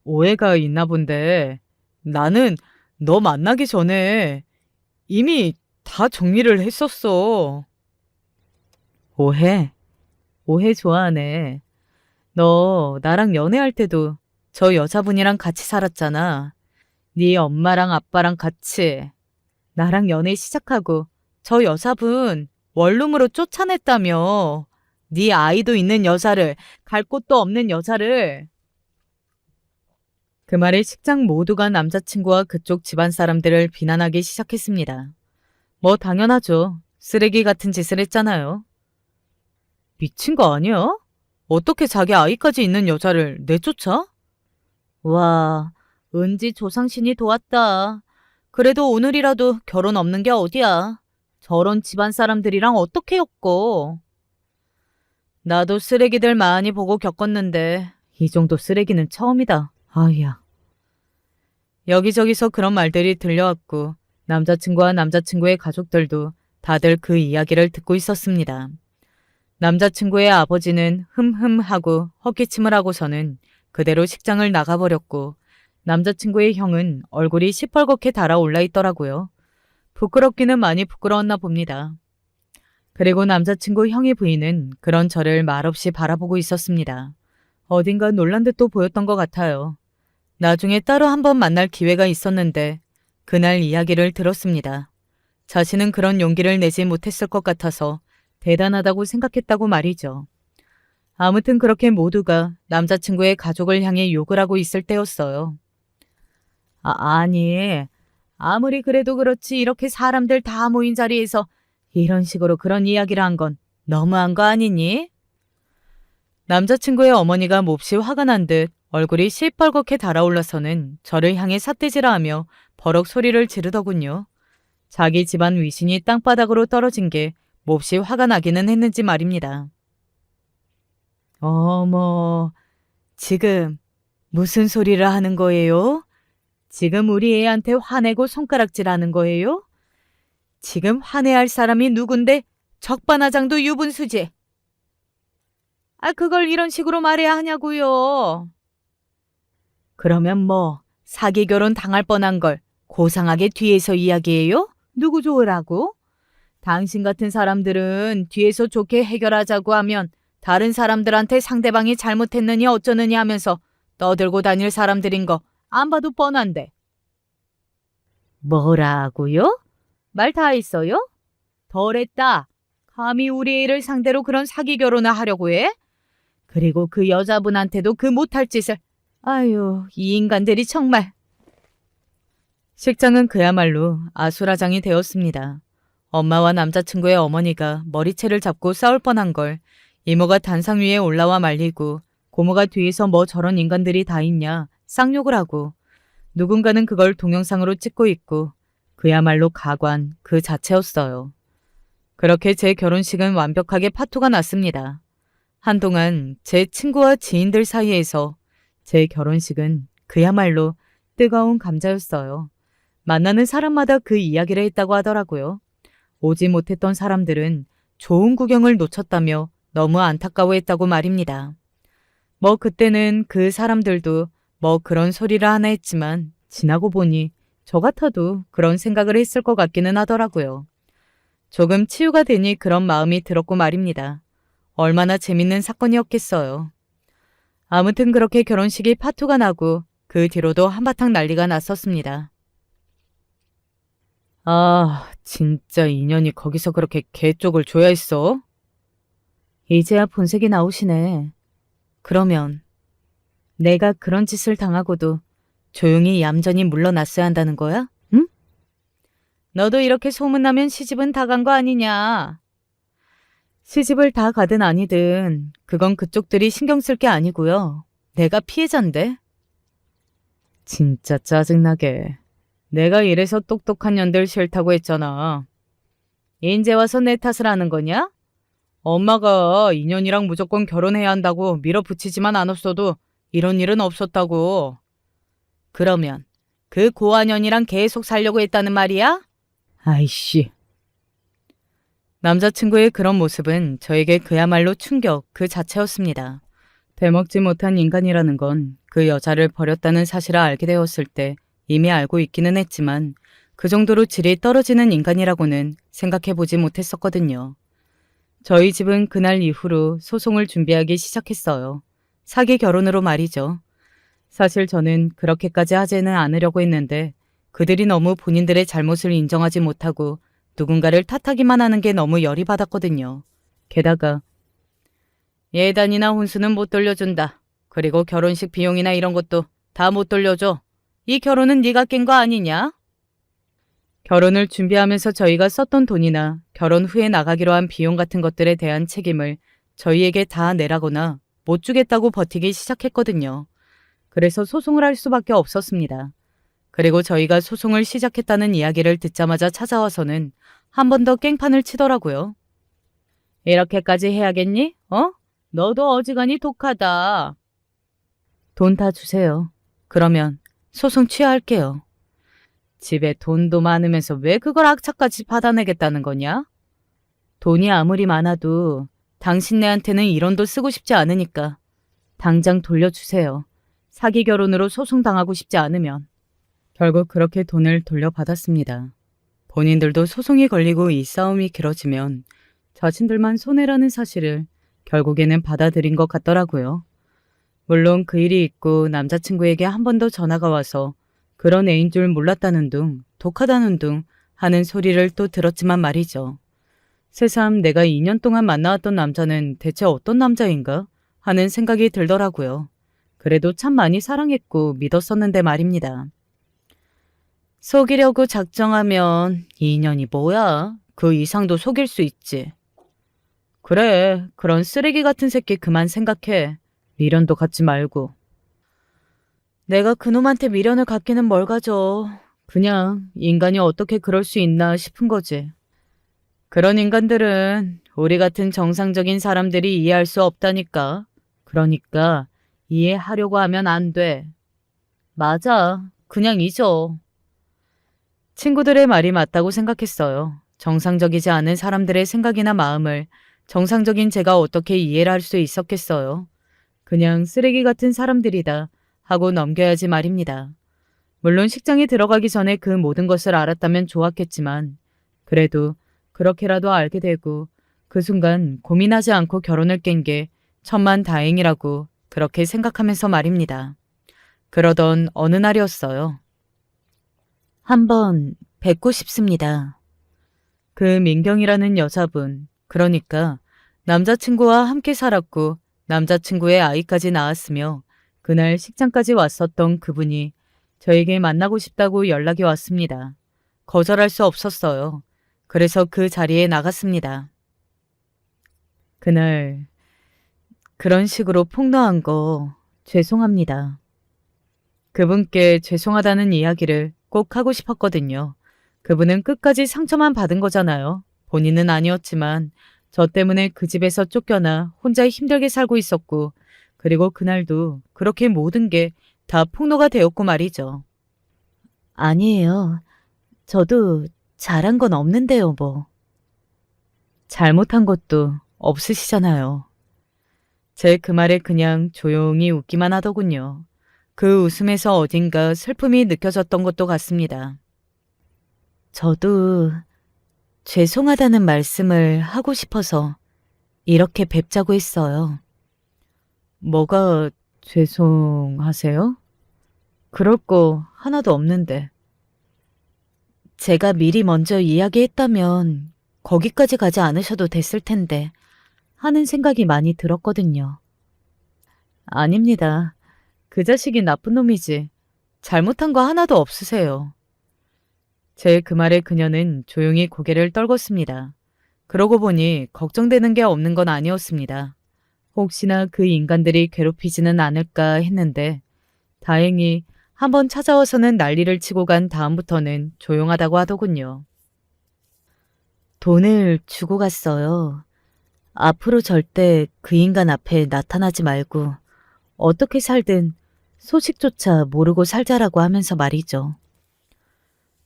[SPEAKER 1] 오해가 있나 본데 나는 너 만나기 전에 이미 다 정리를 했었어. 오해? 오해 좋아하네. 너 나랑 연애할 때도 저 여자분이랑 같이 살았잖아. 네 엄마랑 아빠랑 같이. 나랑 연애 시작하고 저 여자분 원룸으로 쫓아냈다며. 네 아이도 있는 여자를, 갈 곳도 없는 여자를. 그 말에 식장 모두가 남자친구와 그쪽 집안 사람들을 비난하기 시작했습니다. 뭐 당연하죠. 쓰레기 같은 짓을 했잖아요. 미친 거 아니야? 어떻게 자기 아이까지 있는 여자를 내쫓아? 와, 은지 조상신이 도왔다. 그래도 오늘이라도 결혼 없는 게 어디야. 저런 집안 사람들이랑 어떻게 엮고. 나도 쓰레기들 많이 보고 겪었는데 이 정도 쓰레기는 처음이다. 아야. 여기저기서 그런 말들이 들려왔고 남자친구와 남자친구의 가족들도 다들 그 이야기를 듣고 있었습니다. 남자친구의 아버지는 흠흠하고 헛기침을 하고서는 그대로 식장을 나가버렸고 남자친구의 형은 얼굴이 시뻘겋게 달아올라 있더라고요. 부끄럽기는 많이 부끄러웠나 봅니다. 그리고 남자친구 형의 부인은 그런 저를 말없이 바라보고 있었습니다. 어딘가 놀란 듯도 보였던 것 같아요. 나중에 따로 한번 만날 기회가 있었는데 그날 이야기를 들었습니다. 자신은 그런 용기를 내지 못했을 것 같아서 대단하다고 생각했다고 말이죠. 아무튼 그렇게 모두가 남자친구의 가족을 향해 욕을 하고 있을 때였어요. 아니, 아무리 그래도 그렇지 이렇게 사람들 다 모인 자리에서 이런 식으로 그런 이야기를 한 건 너무한 거 아니니? 남자친구의 어머니가 몹시 화가 난 듯 얼굴이 시뻘겋게 달아올라서는 저를 향해 삿대질을 하며 버럭 소리를 지르더군요. 자기 집안 위신이 땅바닥으로 떨어진 게 몹시 화가 나기는 했는지 말입니다. 어머, 지금 무슨 소리를 하는 거예요? 지금 우리 애한테 화내고 손가락질하는 거예요? 지금 화내할 사람이 누군데 적반하장도 유분수지. 그걸 이런 식으로 말해야 하냐고요. 그러면 뭐 사기 결혼 당할 뻔한 걸 고상하게 뒤에서 이야기해요?
[SPEAKER 2] 누구 좋으라고? 당신 같은 사람들은 뒤에서 좋게 해결하자고 하면 다른 사람들한테 상대방이 잘못했느니 어쩌느니 하면서 떠들고 다닐 사람들인 거 안 봐도 뻔한데. 뭐라고요? 말 다 했어요? 덜했다. 감히 우리 애를 상대로 그런 사기 결혼을 하려고 해? 그리고 그 여자분한테도 그 못할 짓을. 아유, 이 인간들이 정말.
[SPEAKER 1] 식장은 그야말로 아수라장이 되었습니다. 엄마와 남자친구의 어머니가 머리채를 잡고 싸울 뻔한 걸 이모가 단상 위에 올라와 말리고 고모가 뒤에서 뭐 저런 인간들이 다 있냐 쌍욕을 하고 누군가는 그걸 동영상으로 찍고 있고 그야말로 가관 그 자체였어요. 그렇게 제 결혼식은 완벽하게 파토가 났습니다. 한동안 제 친구와 지인들 사이에서 제 결혼식은 그야말로 뜨거운 감자였어요. 만나는 사람마다 그 이야기를 했다고 하더라고요. 오지 못했던 사람들은 좋은 구경을 놓쳤다며 너무 안타까워했다고 말입니다. 뭐 그때는 그 사람들도 뭐 그런 소리를 하나 했지만 지나고 보니 저 같아도 그런 생각을 했을 것 같기는 하더라고요. 조금 치유가 되니 그런 마음이 들었고 말입니다. 얼마나 재밌는 사건이었겠어요. 아무튼 그렇게 결혼식이 파토가 나고 그 뒤로도 한바탕 난리가 났었습니다. 아, 진짜 인연이 거기서 그렇게 개 쪽을 줘야 했어? 이제야 본색이 나오시네. 그러면 내가 그런 짓을 당하고도 조용히 얌전히 물러났어야 한다는 거야? 응? 너도 이렇게 소문나면 시집은 다 간 거 아니냐? 시집을 다 가든 아니든 그건 그쪽들이 신경 쓸 게 아니고요. 내가 피해자인데. 진짜 짜증나게. 내가 이래서 똑똑한 년들 싫다고 했잖아. 인제 와서 내 탓을 하는 거냐? 엄마가 인연이랑 무조건 결혼해야 한다고 밀어붙이지만 않았어도 이런 일은 없었다고. 그러면 그 고아년이랑 계속 살려고 했다는 말이야? 아이씨. 남자친구의 그런 모습은 저에게 그야말로 충격 그 자체였습니다. 되먹지 못한 인간이라는 건 그 여자를 버렸다는 사실을 알게 되었을 때 이미 알고 있기는 했지만 그 정도로 질이 떨어지는 인간이라고는 생각해보지 못했었거든요. 저희 집은 그날 이후로 소송을 준비하기 시작했어요. 사기 결혼으로 말이죠. 사실 저는 그렇게까지 하지는 않으려고 했는데 그들이 너무 본인들의 잘못을 인정하지 못하고 누군가를 탓하기만 하는 게 너무 열이 받았거든요. 게다가 예단이나 혼수는 못 돌려준다. 그리고 결혼식 비용이나 이런 것도 다 못 돌려줘. 이 결혼은 네가 깬 거 아니냐? 결혼을 준비하면서 저희가 썼던 돈이나 결혼 후에 나가기로 한 비용 같은 것들에 대한 책임을 저희에게 다 내라거나 못 주겠다고 버티기 시작했거든요. 그래서 소송을 할 수밖에 없었습니다. 그리고 저희가 소송을 시작했다는 이야기를 듣자마자 찾아와서는 한 번 더 깽판을 치더라고요. 이렇게까지 해야겠니? 너도 어지간히 독하다. 돈 다 주세요. 그러면 소송 취하할게요. 집에 돈도 많으면서 왜 그걸 악착같이 받아내겠다는 거냐? 돈이 아무리 많아도 당신네한테는 1원도 쓰고 싶지 않으니까 당장 돌려주세요. 사기 결혼으로 소송당하고 싶지 않으면. 결국 그렇게 돈을 돌려받았습니다. 본인들도 소송이 걸리고 이 싸움이 길어지면 자신들만 손해라는 사실을 결국에는 받아들인 것 같더라고요. 물론 그 일이 있고 남자친구에게 한 번 더 전화가 와서 그런 애인 줄 몰랐다는 둥, 독하다는 둥 하는 소리를 또 들었지만 말이죠. 새삼 내가 2년 동안 만나왔던 남자는 대체 어떤 남자인가 하는 생각이 들더라고요. 그래도 참 많이 사랑했고 믿었었는데 말입니다. 속이려고 작정하면 2년이 뭐야? 그 이상도 속일 수 있지. 그래, 그런 쓰레기 같은 새끼 그만 생각해. 미련도 갖지 말고. 내가 그놈한테 미련을 갖기는 뭘 가져. 그냥 인간이 어떻게 그럴 수 있나 싶은 거지. 그런 인간들은 우리 같은 정상적인 사람들이 이해할 수 없다니까. 그러니까 이해하려고 하면 안 돼. 맞아. 그냥 잊어. 친구들의 말이 맞다고 생각했어요. 정상적이지 않은 사람들의 생각이나 마음을 정상적인 제가 어떻게 이해를 할 수 있었겠어요. 그냥 쓰레기 같은 사람들이다 하고 넘겨야지 말입니다. 물론 식장에 들어가기 전에 그 모든 것을 알았다면 좋았겠지만 그래도 그렇게라도 알게 되고 그 순간 고민하지 않고 결혼을 깬 게 천만 다행이라고 그렇게 생각하면서 말입니다. 그러던 어느 날이었어요. 한번 뵙고 싶습니다. 그 민경이라는 여자분, 그러니까 남자친구와 함께 살았고 남자친구의 아이까지 낳았으며 그날 식장까지 왔었던 그분이 저에게 만나고 싶다고 연락이 왔습니다. 거절할 수 없었어요. 그래서 그 자리에 나갔습니다. 그날 그런 식으로 폭로한 거 죄송합니다. 그분께 죄송하다는 이야기를 꼭 하고 싶었거든요. 그분은 끝까지 상처만 받은 거잖아요. 본인은 아니었지만 저 때문에 그 집에서 쫓겨나 혼자 힘들게 살고 있었고 그리고 그날도 그렇게 모든 게 다 폭로가 되었고 말이죠. 아니에요. 저도 잘한 건 없는데요, 뭐. 잘못한 것도 없으시잖아요. 제 그 말에 그냥 조용히 웃기만 하더군요. 그 웃음에서 어딘가 슬픔이 느껴졌던 것도 같습니다. 저도 죄송하다는 말씀을 하고 싶어서 이렇게 뵙자고 했어요. 뭐가 죄송하세요? 그럴 거 하나도 없는데. 제가 미리 먼저 이야기했다면 거기까지 가지 않으셔도 됐을 텐데 하는 생각이 많이 들었거든요. 아닙니다. 그 자식이 나쁜 놈이지. 잘못한 거 하나도 없으세요. 제 그 말에 그녀는 조용히 고개를 떨궜습니다. 그러고 보니 걱정되는 게 없는 건 아니었습니다. 혹시나 그 인간들이 괴롭히지는 않을까 했는데 다행히 한번 찾아와서는 난리를 치고 간 다음부터는 조용하다고 하더군요. 돈을 주고 갔어요. 앞으로 절대 그 인간 앞에 나타나지 말고 어떻게 살든 소식조차 모르고 살자라고 하면서 말이죠.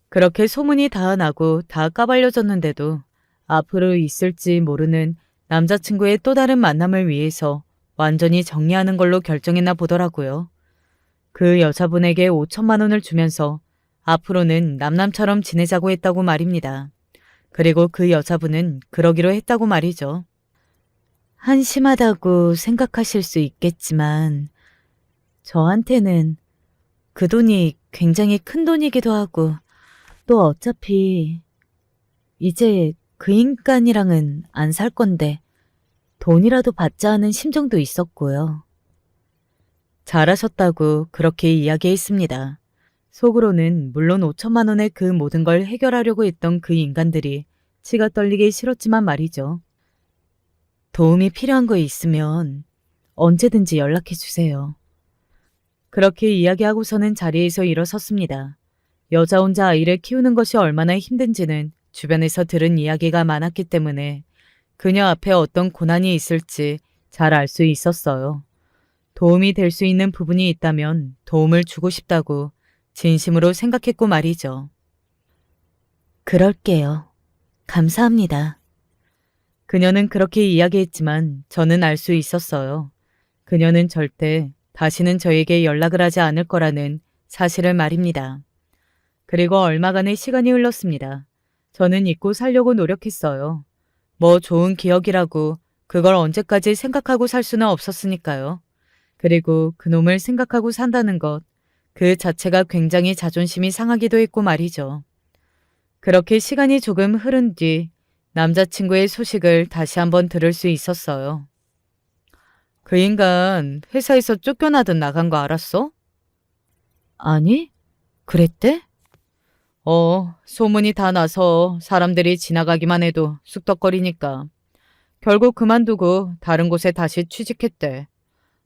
[SPEAKER 1] 그렇게 소문이 다 나고 다 까발려졌는데도 앞으로 있을지 모르는 남자친구의 또 다른 만남을 위해서 완전히 정리하는 걸로 결정했나 보더라고요. 그 여자분에게 5천만 원을 주면서 앞으로는 남남처럼 지내자고 했다고 말입니다. 그리고 그 여자분은 그러기로 했다고 말이죠. 한심하다고 생각하실 수 있겠지만 저한테는 그 돈이 굉장히 큰 돈이기도 하고 또 어차피 이제 그 인간이랑은 안 살 건데 돈이라도 받자 하는 심정도 있었고요. 잘하셨다고 그렇게 이야기했습니다. 속으로는 물론 5천만 원의 그 모든 걸 해결하려고 했던 그 인간들이 치가 떨리기 싫었지만 말이죠. 도움이 필요한 거 있으면 언제든지 연락해 주세요. 그렇게 이야기하고서는 자리에서 일어섰습니다. 여자 혼자 아이를 키우는 것이 얼마나 힘든지는 주변에서 들은 이야기가 많았기 때문에 그녀 앞에 어떤 고난이 있을지 잘 알 수 있었어요. 도움이 될 수 있는 부분이 있다면 도움을 주고 싶다고 진심으로 생각했고 말이죠. 그럴게요. 감사합니다. 그녀는 그렇게 이야기했지만 저는 알 수 있었어요. 그녀는 절대 다시는 저에게 연락을 하지 않을 거라는 사실을 말입니다. 그리고 얼마간의 시간이 흘렀습니다. 저는 잊고 살려고 노력했어요. 뭐 좋은 기억이라고 그걸 언제까지 생각하고 살 수는 없었으니까요. 그리고 그놈을 생각하고 산다는 것, 그 자체가 굉장히 자존심이 상하기도 했고 말이죠. 그렇게 시간이 조금 흐른 뒤 남자친구의 소식을 다시 한번 들을 수 있었어요. 그 인간 회사에서 쫓겨나듯 나간 거 알았어? 아니, 그랬대? 소문이 다 나서 사람들이 지나가기만 해도 쑥덕거리니까. 결국 그만두고 다른 곳에 다시 취직했대.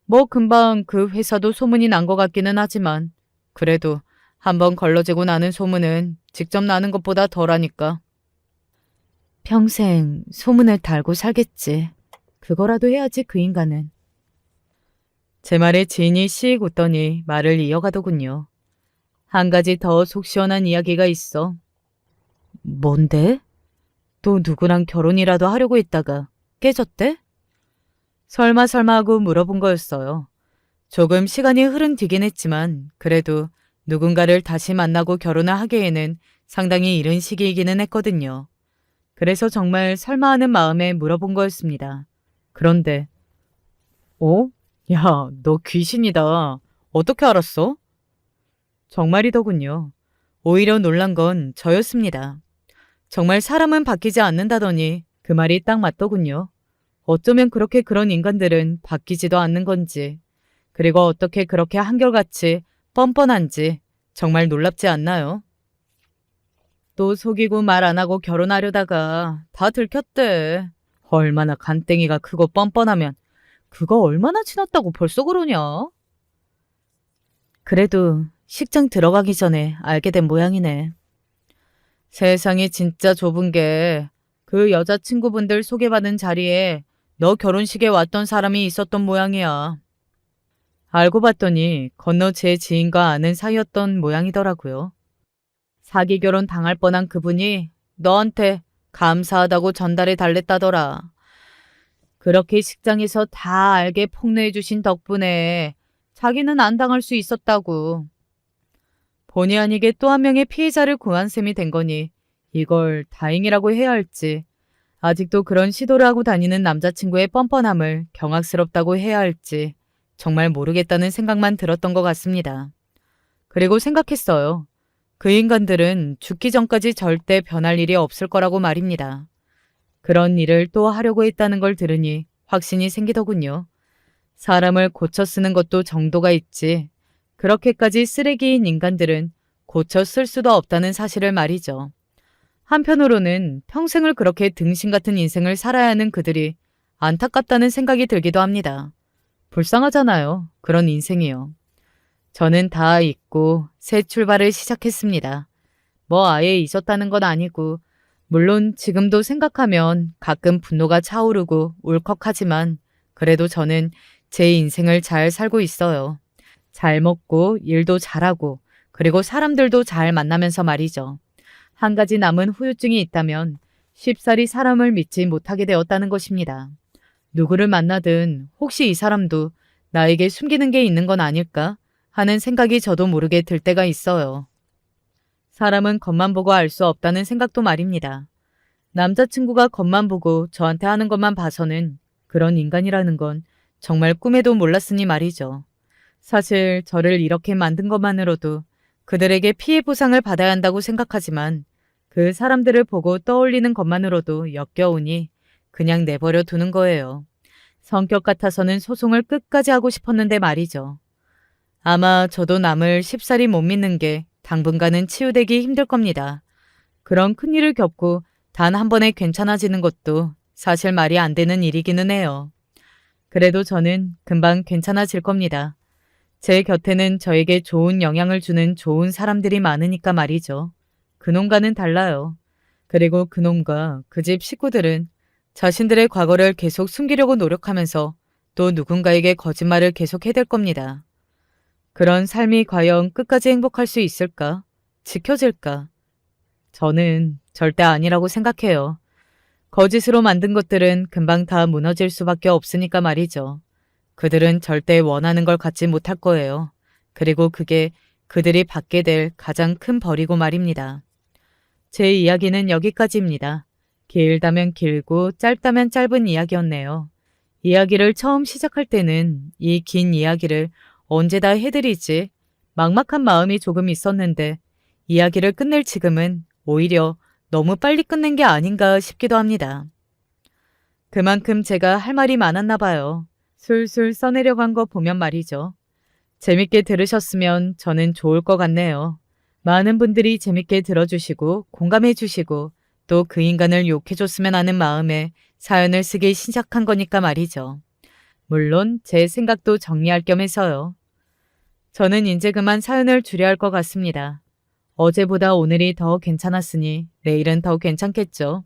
[SPEAKER 1] 뭐 금방 그 회사도 소문이 난 것 같기는 하지만 그래도 한번 걸러지고 나는 소문은 직접 나는 것보다 덜하니까. 평생 소문을 달고 살겠지. 그거라도 해야지 그 인간은. 제 말에 지인이 씩 웃더니 말을 이어가더군요. 한 가지 더 속 시원한 이야기가 있어. 뭔데? 또 누구랑 결혼이라도 하려고 했다가 깨졌대? 설마 하고 물어본 거였어요. 조금 시간이 흐른 뒤긴 했지만 그래도 누군가를 다시 만나고 결혼을 하기에는 상당히 이른 시기이기는 했거든요.
[SPEAKER 2] 그래서 정말 설마 하는 마음에 물어본 거였습니다. 그런데, 야, 너 귀신이다. 어떻게 알았어? 정말이더군요. 오히려 놀란 건 저였습니다. 정말 사람은 바뀌지 않는다더니 그 말이 딱 맞더군요. 어쩌면 그렇게 그런 인간들은 바뀌지도 않는 건지, 그리고 어떻게 그렇게 한결같이 뻔뻔한지 정말 놀랍지 않나요? 또 속이고 말 안 하고 결혼하려다가 다 들켰대. 얼마나 간땡이가 크고 뻔뻔하면 그거 얼마나 지났다고 벌써 그러냐? 그래도 식장 들어가기 전에 알게 된 모양이네. 세상이 진짜 좁은 게 그 여자친구분들 소개받은 자리에 너 결혼식에 왔던 사람이 있었던 모양이야. 알고 봤더니 건너 제 지인과 아는 사이였던 모양이더라고요. 사기 결혼 당할 뻔한 그분이 너한테 감사하다고 전달해 달랬다더라. 그렇게 식장에서 다 알게 폭로해 주신 덕분에 자기는 안 당할 수 있었다고. 본의 아니게 또 한 명의 피해자를 구한 셈이 된 거니 이걸 다행이라고 해야 할지, 아직도 그런 시도를 하고 다니는 남자친구의 뻔뻔함을 경악스럽다고 해야 할지 정말 모르겠다는 생각만 들었던 것 같습니다. 그리고 생각했어요. 그 인간들은 죽기 전까지 절대 변할 일이 없을 거라고 말입니다. 그런 일을 또 하려고 했다는 걸 들으니 확신이 생기더군요. 사람을 고쳐 쓰는 것도 정도가 있지, 그렇게까지 쓰레기인 인간들은 고쳐 쓸 수도 없다는 사실을 말이죠. 한편으로는 평생을 그렇게 등신 같은 인생을 살아야 하는 그들이 안타깝다는 생각이 들기도 합니다. 불쌍하잖아요. 그런 인생이요. 저는 다 잊고 새 출발을 시작했습니다. 뭐 아예 잊었다는 건 아니고, 물론 지금도 생각하면 가끔 분노가 차오르고 울컥하지만 그래도 저는 제 인생을 잘 살고 있어요. 잘 먹고 일도 잘하고 그리고 사람들도 잘 만나면서 말이죠. 한 가지 남은 후유증이 있다면 쉽사리 사람을 믿지 못하게 되었다는 것입니다. 누구를 만나든 혹시 이 사람도 나에게 숨기는 게 있는 건 아닐까 하는 생각이 저도 모르게 들 때가 있어요. 사람은 겉만 보고 알 수 없다는 생각도 말입니다. 남자친구가 겉만 보고 저한테 하는 것만 봐서는 그런 인간이라는 건 정말 꿈에도 몰랐으니 말이죠. 사실 저를 이렇게 만든 것만으로도 그들에게 피해 보상을 받아야 한다고 생각하지만 그 사람들을 보고 떠올리는 것만으로도 역겨우니 그냥 내버려 두는 거예요. 성격 같아서는 소송을 끝까지 하고 싶었는데 말이죠. 아마 저도 남을 쉽사리 못 믿는 게 당분간은 치유되기 힘들 겁니다. 그런 큰일을 겪고 단 한 번에 괜찮아지는 것도 사실 말이 안 되는 일이기는 해요. 그래도 저는 금방 괜찮아질 겁니다. 제 곁에는 저에게 좋은 영향을 주는 좋은 사람들이 많으니까 말이죠. 그놈과는 달라요. 그리고 그놈과 그 집 식구들은 자신들의 과거를 계속 숨기려고 노력하면서 또 누군가에게 거짓말을 계속 해댈 겁니다. 그런 삶이 과연 끝까지 행복할 수 있을까? 지켜질까? 저는 절대 아니라고 생각해요. 거짓으로 만든 것들은 금방 다 무너질 수밖에 없으니까 말이죠. 그들은 절대 원하는 걸 갖지 못할 거예요. 그리고 그게 그들이 받게 될 가장 큰 벌이고 말입니다. 제 이야기는 여기까지입니다. 길다면 길고 짧다면 짧은 이야기였네요. 이야기를 처음 시작할 때는 이 긴 이야기를 언제 다 해드리지? 막막한 마음이 조금 있었는데 이야기를 끝낼 지금은 오히려 너무 빨리 끝낸 게 아닌가 싶기도 합니다. 그만큼 제가 할 말이 많았나 봐요. 술술 써내려간 거 보면 말이죠. 재밌게 들으셨으면 저는 좋을 것 같네요. 많은 분들이 재밌게 들어주시고 공감해 주시고 또 그 인간을 욕해줬으면 하는 마음에 사연을 쓰기 시작한 거니까 말이죠. 물론 제 생각도 정리할 겸 해서요. 저는 이제 그만 사연을 줄여야 할 것 같습니다. 어제보다 오늘이 더 괜찮았으니 내일은 더 괜찮겠죠.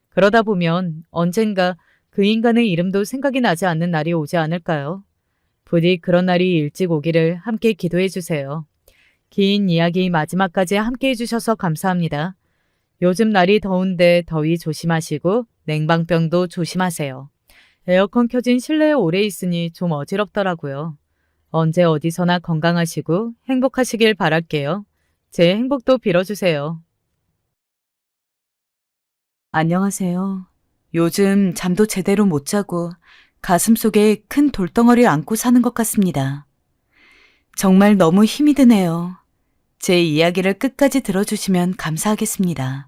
[SPEAKER 2] 그러다 보면 언젠가 그 인간의 이름도 생각이 나지 않는 날이 오지 않을까요? 부디 그런 날이 일찍 오기를 함께 기도해 주세요. 긴 이야기 마지막까지 함께 해주셔서 감사합니다. 요즘 날이 더운데 더위 조심하시고 냉방병도 조심하세요. 에어컨 켜진 실내에 오래 있으니 좀 어지럽더라고요. 언제 어디서나 건강하시고 행복하시길 바랄게요. 제 행복도 빌어주세요.
[SPEAKER 1] 안녕하세요. 요즘 잠도 제대로 못 자고 가슴속에 큰 돌덩어리를 안고 사는 것 같습니다. 정말 너무 힘이 드네요. 제 이야기를 끝까지 들어주시면 감사하겠습니다.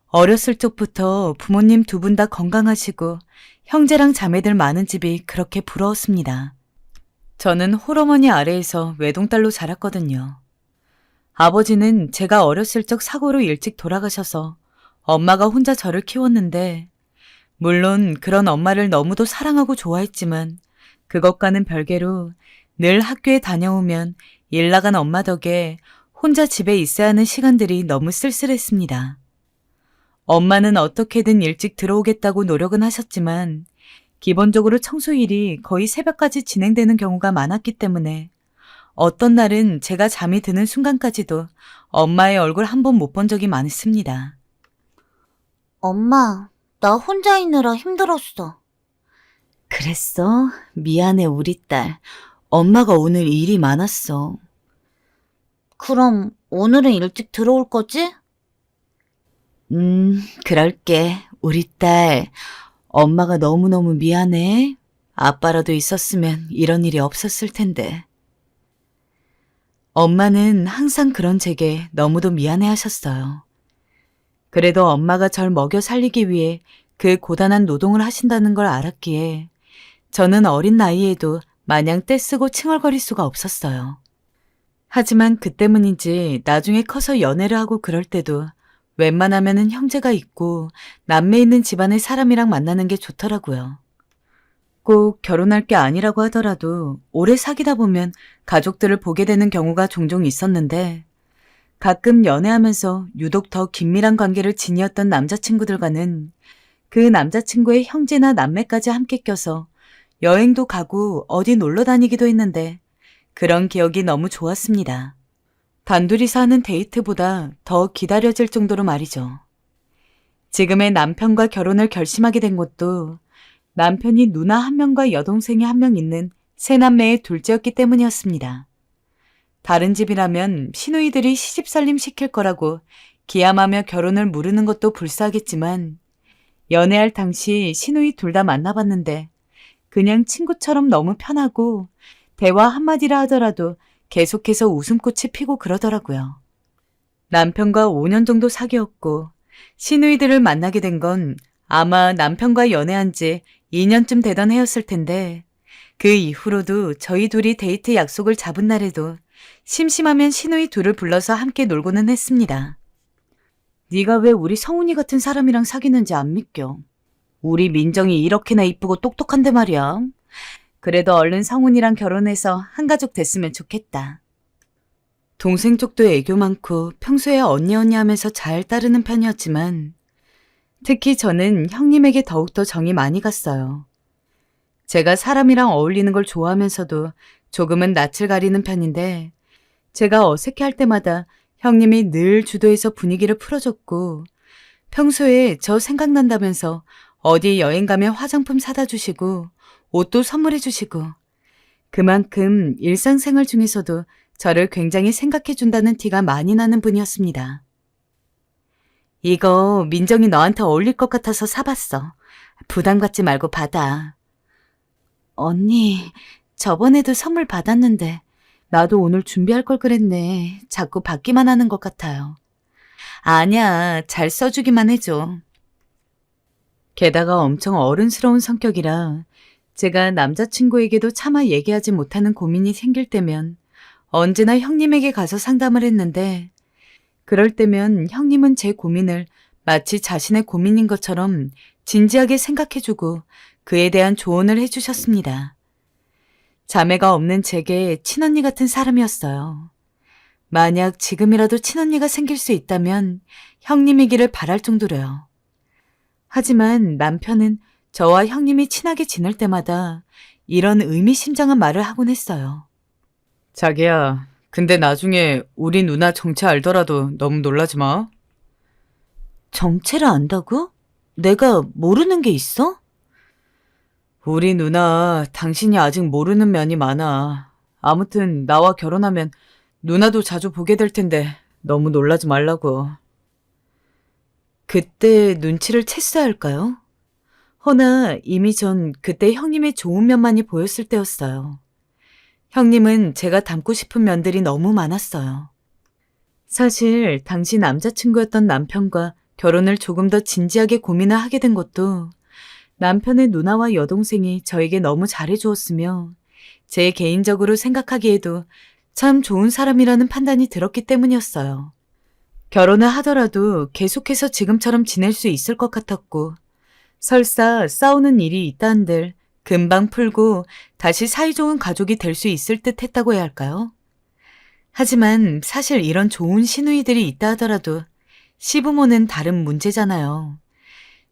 [SPEAKER 1] 어렸을 적부터 부모님 두 분 다 건강하시고 형제랑 자매들 많은 집이 그렇게 부러웠습니다. 저는 홀어머니 아래에서 외동딸로 자랐거든요. 아버지는 제가 어렸을 적 사고로 일찍 돌아가셔서 엄마가 혼자 저를 키웠는데, 물론 그런 엄마를 너무도 사랑하고 좋아했지만 그것과는 별개로 늘 학교에 다녀오면 일 나간 엄마 덕에 혼자 집에 있어야 하는 시간들이 너무 쓸쓸했습니다. 엄마는 어떻게든 일찍 들어오겠다고 노력은 하셨지만 기본적으로 청소일이 거의 새벽까지 진행되는 경우가 많았기 때문에 어떤 날은 제가 잠이 드는 순간까지도 엄마의 얼굴 한 번 못 본 적이 많습니다.
[SPEAKER 3] 엄마, 나 혼자 있느라 힘들었어.
[SPEAKER 1] 그랬어? 미안해, 우리 딸. 엄마가 오늘 일이 많았어.
[SPEAKER 3] 그럼 오늘은 일찍 들어올 거지?
[SPEAKER 1] 그럴게. 우리 딸. 엄마가 너무너무 미안해. 아빠라도 있었으면 이런 일이 없었을 텐데. 엄마는 항상 그런 제게 너무도 미안해 하셨어요. 그래도 엄마가 절 먹여 살리기 위해 그 고단한 노동을 하신다는 걸 알았기에 저는 어린 나이에도 마냥 떼쓰고 칭얼거릴 수가 없었어요. 하지만 그 때문인지 나중에 커서 연애를 하고 그럴 때도 웬만하면은 형제가 있고 남매 있는 집안의 사람이랑 만나는 게 좋더라고요. 꼭 결혼할 게 아니라고 하더라도 오래 사귀다 보면 가족들을 보게 되는 경우가 종종 있었는데, 가끔 연애하면서 유독 더 긴밀한 관계를 지니었던 남자친구들과는 그 남자친구의 형제나 남매까지 함께 껴서 여행도 가고 어디 놀러 다니기도 했는데 그런 기억이 너무 좋았습니다. 단둘이서 하는 데이트보다 더 기다려질 정도로 말이죠. 지금의 남편과 결혼을 결심하게 된 것도 남편이 누나 한 명과 여동생이 한 명 있는 세 남매의 둘째였기 때문이었습니다. 다른 집이라면 시누이들이 시집살림 시킬 거라고 기함하며 결혼을 무르는 것도 불쌍하겠지만, 연애할 당시 시누이 둘 다 만나봤는데 그냥 친구처럼 너무 편하고 대화 한마디라 하더라도 계속해서 웃음꽃이 피고 그러더라고요. 남편과 5년 정도 사귀었고 시누이들을 만나게 된 건 아마 남편과 연애한 지 2년쯤 되던 해였을 텐데, 그 이후로도 저희 둘이 데이트 약속을 잡은 날에도 심심하면 시누이 둘을 불러서 함께 놀고는 했습니다. 네가 왜 우리 성훈이 같은 사람이랑 사귀는지 안 믿겨. 우리 민정이 이렇게나 이쁘고 똑똑한데 말이야. 그래도 얼른 성훈이랑 결혼해서 한가족 됐으면 좋겠다. 동생 쪽도 애교 많고 평소에 언니 하면서 잘 따르는 편이었지만 특히 저는 형님에게 더욱더 정이 많이 갔어요. 제가 사람이랑 어울리는 걸 좋아하면서도 조금은 낯을 가리는 편인데, 제가 어색해할 때마다 형님이 늘 주도해서 분위기를 풀어줬고 평소에 저 생각난다면서 어디 여행 가면 화장품 사다 주시고 옷도 선물해 주시고, 그만큼 일상생활 중에서도 저를 굉장히 생각해 준다는 티가 많이 나는 분이었습니다. 이거 민정이 너한테 어울릴 것 같아서 사봤어. 부담 갖지 말고 받아. 언니, 저번에도 선물 받았는데 나도 오늘 준비할 걸 그랬네. 자꾸 받기만 하는 것 같아요. 아니야, 잘 써주기만 해줘. 게다가 엄청 어른스러운 성격이라 제가 남자친구에게도 차마 얘기하지 못하는 고민이 생길 때면 언제나 형님에게 가서 상담을 했는데, 그럴 때면 형님은 제 고민을 마치 자신의 고민인 것처럼 진지하게 생각해주고 그에 대한 조언을 해주셨습니다. 자매가 없는 제게 친언니 같은 사람이었어요. 만약 지금이라도 친언니가 생길 수 있다면 형님이기를 바랄 정도로요. 하지만 남편은 저와 형님이 친하게 지낼 때마다 이런 의미심장한 말을 하곤 했어요. 자기야, 근데 나중에 우리 누나 정체 알더라도 너무 놀라지 마. 정체를 안다고? 내가 모르는 게 있어? 우리 누나 당신이 아직 모르는 면이 많아. 아무튼 나와 결혼하면 누나도 자주 보게 될 텐데 너무 놀라지 말라고. 그때 눈치를 챘어야 할까요? 허나 이미 전 그때 형님의 좋은 면만이 보였을 때였어요. 형님은 제가 닮고 싶은 면들이 너무 많았어요. 사실 당시 남자친구였던 남편과 결혼을 조금 더 진지하게 고민을 하게 된 것도 남편의 누나와 여동생이 저에게 너무 잘해주었으며 제 개인적으로 생각하기에도 참 좋은 사람이라는 판단이 들었기 때문이었어요. 결혼을 하더라도 계속해서 지금처럼 지낼 수 있을 것 같았고 설사 싸우는 일이 있다 한들 금방 풀고 다시 사이좋은 가족이 될 수 있을 듯 했다고 해야 할까요? 하지만 사실 이런 좋은 시누이들이 있다 하더라도 시부모는 다른 문제잖아요.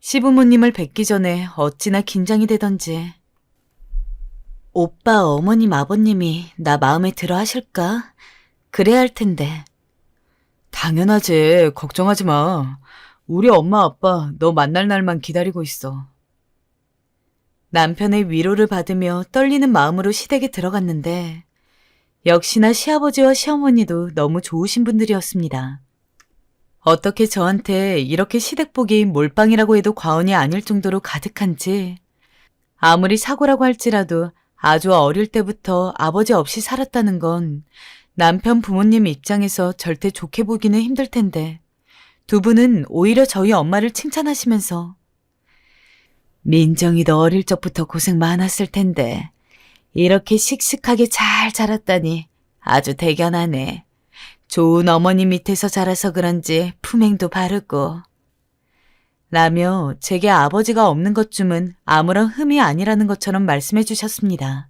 [SPEAKER 1] 시부모님을 뵙기 전에 어찌나 긴장이 되던지. 오빠 어머님 아버님이 나 마음에 들어 하실까? 그래야 할 텐데. 당연하지. 걱정하지 마. 우리 엄마 아빠 너 만날 날만 기다리고 있어. 남편의 위로를 받으며 떨리는 마음으로 시댁에 들어갔는데 역시나 시아버지와 시어머니도 너무 좋으신 분들이었습니다. 어떻게 저한테 이렇게 시댁복이 몰빵이라고 해도 과언이 아닐 정도로 가득한지 아무리 사고라고 할지라도 아주 어릴 때부터 아버지 없이 살았다는 건 남편 부모님 입장에서 절대 좋게 보기는 힘들 텐데 두 분은 오히려 저희 엄마를 칭찬하시면서 민정이도 어릴 적부터 고생 많았을 텐데 이렇게 씩씩하게 잘 자랐다니 아주 대견하네. 좋은 어머니 밑에서 자라서 그런지 품행도 바르고 라며 제게 아버지가 없는 것쯤은 아무런 흠이 아니라는 것처럼 말씀해 주셨습니다.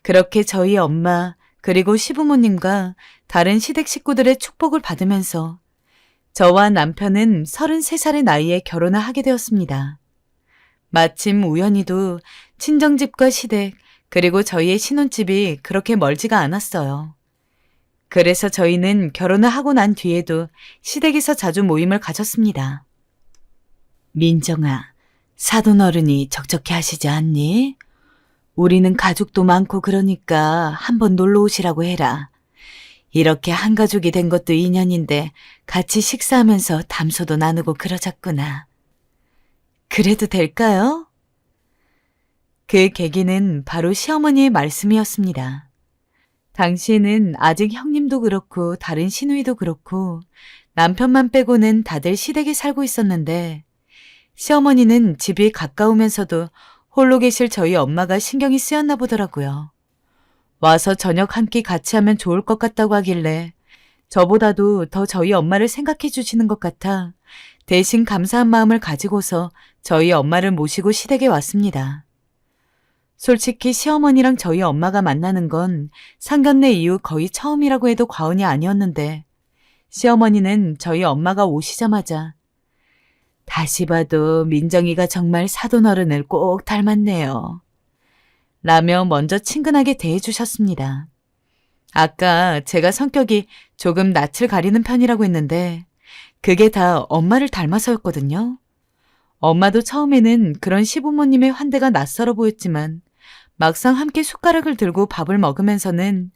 [SPEAKER 1] 그렇게 저희 엄마 그리고 시부모님과 다른 시댁 식구들의 축복을 받으면서 저와 남편은 33살의 나이에 결혼을 하게 되었습니다. 마침 우연히도 친정집과 시댁 그리고 저희의 신혼집이 그렇게 멀지가 않았어요. 그래서 저희는 결혼을 하고 난 뒤에도 시댁에서 자주 모임을 가졌습니다. 민정아, 사돈어른이 적적해 하시지 않니? 우리는 가족도 많고 그러니까 한번 놀러 오시라고 해라. 이렇게 한 가족이 된 것도 인연인데 같이 식사하면서 담소도 나누고 그러자꾸나. 그래도 될까요? 그 계기는 바로 시어머니의 말씀이었습니다. 당시에는 아직 형님도 그렇고 다른 시누이도 그렇고 남편만 빼고는 다들 시댁에 살고 있었는데 시어머니는 집이 가까우면서도 홀로 계실 저희 엄마가 신경이 쓰였나 보더라고요. 와서 저녁 한 끼 같이 하면 좋을 것 같다고 하길래 저보다도 더 저희 엄마를 생각해 주시는 것 같아 대신 감사한 마음을 가지고서 저희 엄마를 모시고 시댁에 왔습니다. 솔직히 시어머니랑 저희 엄마가 만나는 건 상견례 이후 거의 처음이라고 해도 과언이 아니었는데 시어머니는 저희 엄마가 오시자마자 다시 봐도 민정이가 정말 사돈어른을 꼭 닮았네요. 라며 먼저 친근하게 대해주셨습니다. 아까 제가 성격이 조금 낯을 가리는 편이라고 했는데 그게 다 엄마를 닮아서였거든요. 엄마도 처음에는 그런 시부모님의 환대가 낯설어 보였지만 막상 함께 숟가락을 들고 밥을 먹으면서는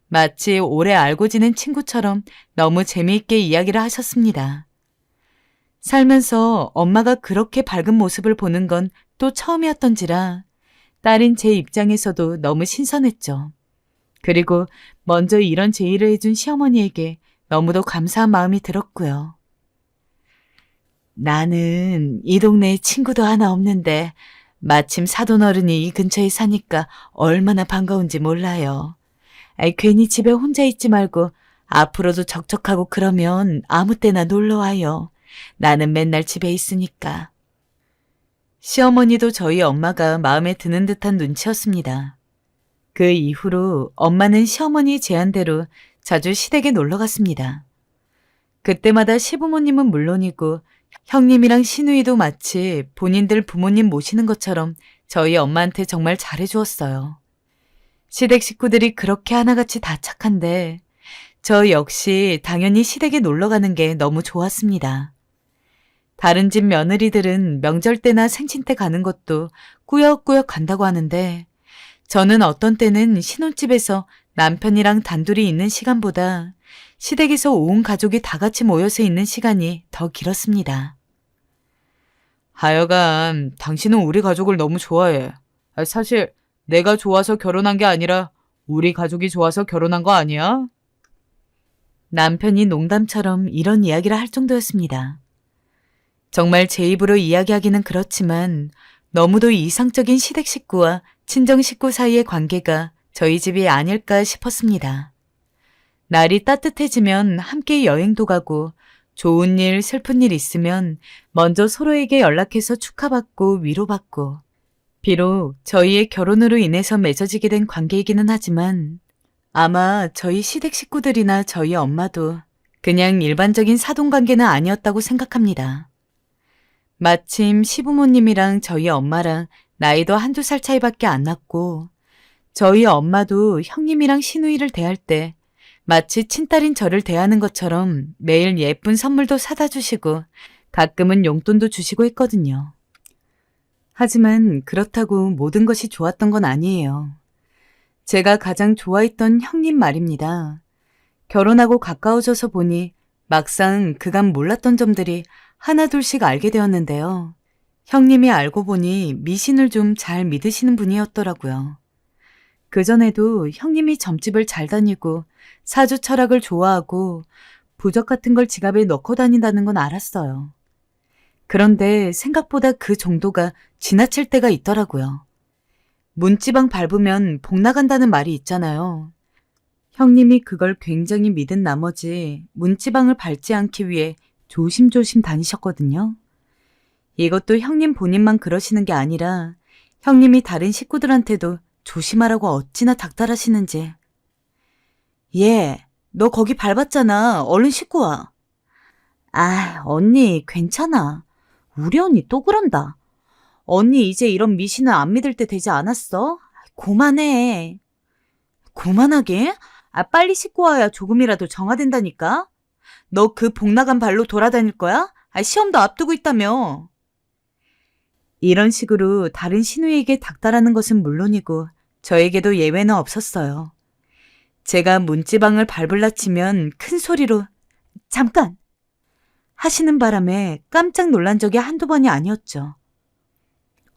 [SPEAKER 1] 마치 오래 알고 지낸 친구처럼 너무 재미있게 이야기를 하셨습니다. 살면서 엄마가 그렇게 밝은 모습을 보는 건 또 처음이었던지라 딸인 제 입장에서도 너무 신선했죠. 그리고 먼저 이런 제의를 해준 시어머니에게 너무도 감사한 마음이 들었고요. 나는 이 동네에 친구도 하나 없는데 마침 사돈어른이 이 근처에 사니까 얼마나 반가운지 몰라요. 괜히 집에 혼자 있지 말고 앞으로도 적적하고 그러면 아무 때나 놀러와요. 나는 맨날 집에 있으니까. 시어머니도 저희 엄마가 마음에 드는 듯한 눈치였습니다. 그 이후로 엄마는 시어머니 제안대로 자주 시댁에 놀러 갔습니다. 그때마다 시부모님은 물론이고 형님이랑 시누이도 마치 본인들 부모님 모시는 것처럼 저희 엄마한테 정말 잘해주었어요. 시댁 식구들이 그렇게 하나같이 다 착한데 저 역시 당연히 시댁에 놀러 가는 게 너무 좋았습니다. 다른 집 며느리들은 명절 때나 생신 때 가는 것도 꾸역꾸역 간다고 하는데 저는 어떤 때는 신혼집에서 남편이랑 단둘이 있는 시간보다 시댁에서 온 가족이 다 같이 모여서 있는 시간이 더 길었습니다. 하여간 당신은 우리 가족을 너무 좋아해. 사실 내가 좋아서 결혼한 게 아니라 우리 가족이 좋아서 결혼한 거 아니야? 남편이 농담처럼 이런 이야기를 할 정도였습니다. 정말 제 입으로 이야기하기는 그렇지만 너무도 이상적인 시댁 식구와 친정 식구 사이의 관계가 저희 집이 아닐까 싶었습니다. 날이 따뜻해지면 함께 여행도 가고 좋은 일, 슬픈 일 있으면 먼저 서로에게 연락해서 축하받고 위로받고 비록 저희의 결혼으로 인해서 맺어지게 된 관계이기는 하지만 아마 저희 시댁 식구들이나 저희 엄마도 그냥 일반적인 사돈관계는 아니었다고 생각합니다. 마침 시부모님이랑 저희 엄마랑 나이도 한두 살 차이밖에 안 났고 저희 엄마도 형님이랑 시누이를 대할 때 마치 친딸인 저를 대하는 것처럼 매일 예쁜 선물도 사다 주시고 가끔은 용돈도 주시고 했거든요. 하지만 그렇다고 모든 것이 좋았던 건 아니에요. 제가 가장 좋아했던 형님 말입니다. 결혼하고 가까워져서 보니 막상 그간 몰랐던 점들이 하나둘씩 알게 되었는데요. 형님이 알고 보니 미신을 좀 잘 믿으시는 분이었더라고요. 그전에도 형님이 점집을 잘 다니고 사주 철학을 좋아하고 부적 같은 걸 지갑에 넣고 다닌다는 건 알았어요. 그런데 생각보다 그 정도가 지나칠 때가 있더라고요. 문지방 밟으면 복 나간다는 말이 있잖아요. 형님이 그걸 굉장히 믿은 나머지 문지방을 밟지 않기 위해 조심조심 다니셨거든요. 이것도 형님 본인만 그러시는 게 아니라 형님이 다른 식구들한테도 조심하라고 어찌나 닥달하시는지. 얘, 너 거기 밟았잖아. 얼른 씻고 와. 아, 언니 괜찮아. 우리 언니 또 그런다. 언니 이제 이런 미신은 안 믿을 때 되지 않았어? 그만해. 그만하게? 빨리 씻고 와야 조금이라도 정화된다니까? 너 그 복 나간 발로 돌아다닐 거야? 시험도 앞두고 있다며. 이런 식으로 다른 시누이에게 닥달하는 것은 물론이고 저에게도 예외는 없었어요. 제가 문지방을 밟을라 치면 큰 소리로 잠깐! 하시는 바람에 깜짝 놀란 적이 한두 번이 아니었죠.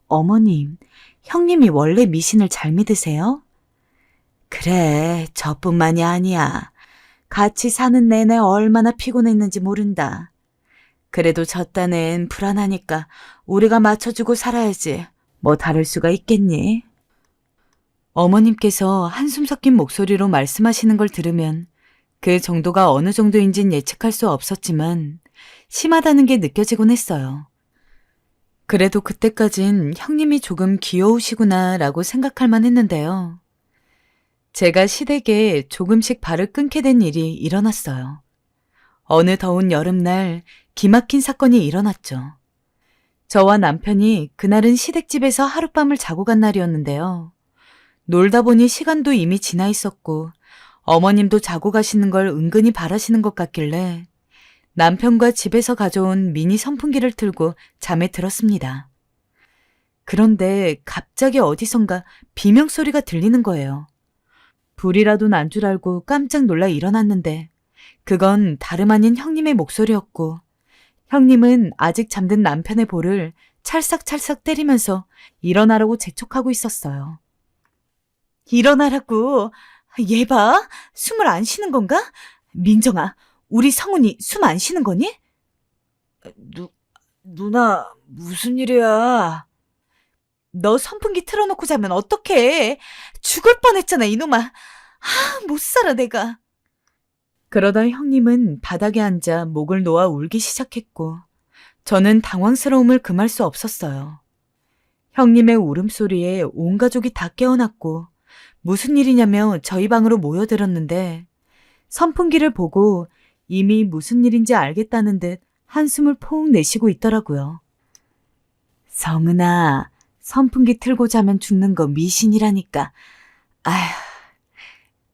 [SPEAKER 1] 어머님, 형님이 원래 미신을 잘 믿으세요? 그래, 저뿐만이 아니야. 같이 사는 내내 얼마나 피곤했는지 모른다. 그래도 저 딴엔 불안하니까 우리가 맞춰주고 살아야지. 뭐 다를 수가 있겠니? 어머님께서 한숨 섞인 목소리로 말씀하시는 걸 들으면 그 정도가 어느 정도인진 예측할 수 없었지만 심하다는 게 느껴지곤 했어요. 그래도 그때까진 형님이 조금 귀여우시구나라고 생각할 만했는데요. 제가 시댁에 조금씩 발을 끊게 된 일이 일어났어요. 어느 더운 여름날 기막힌 사건이 일어났죠. 저와 남편이 그날은 시댁집에서 하룻밤을 자고 간 날이었는데요. 놀다 보니 시간도 이미 지나 있었고 어머님도 자고 가시는 걸 은근히 바라시는 것 같길래 남편과 집에서 가져온 미니 선풍기를 틀고 잠에 들었습니다. 그런데 갑자기 어디선가 비명소리가 들리는 거예요. 불이라도 난 줄 알고 깜짝 놀라 일어났는데 그건 다름 아닌 형님의 목소리였고 형님은 아직 잠든 남편의 볼을 찰싹찰싹 때리면서 일어나라고 재촉하고 있었어요. 일어나라고. 얘 봐. 숨을 안 쉬는 건가? 민정아, 우리 성훈이 숨 안 쉬는 거니? 누나, 무슨 일이야? 너 선풍기 틀어놓고 자면 어떡해? 죽을 뻔했잖아, 이놈아. 못 살아, 내가. 그러다 형님은 바닥에 앉아 목을 놓아 울기 시작했고 저는 당황스러움을 금할 수 없었어요. 형님의 울음소리에 온 가족이 다 깨어났고 무슨 일이냐며 저희 방으로 모여들었는데 선풍기를 보고 이미 무슨 일인지 알겠다는 듯 한숨을 푹 내쉬고 있더라고요. 성은아, 선풍기 틀고 자면 죽는 거 미신이라니까. 아휴,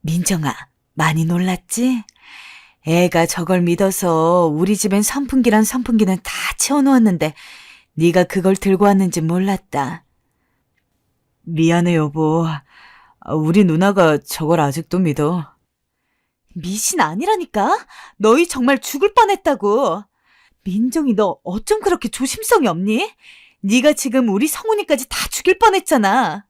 [SPEAKER 1] 민정아, 많이 놀랐지? 애가 저걸 믿어서 우리 집엔 선풍기란 선풍기는 다 채워놓았는데 네가 그걸 들고 왔는지 몰랐다. 미안해 여보. 우리 누나가 저걸 아직도 믿어.
[SPEAKER 2] 미신 아니라니까? 너희 정말 죽을 뻔했다고. 민정이 너 어쩜 그렇게 조심성이 없니? 네가 지금 우리 성훈이까지 다 죽일 뻔했잖아.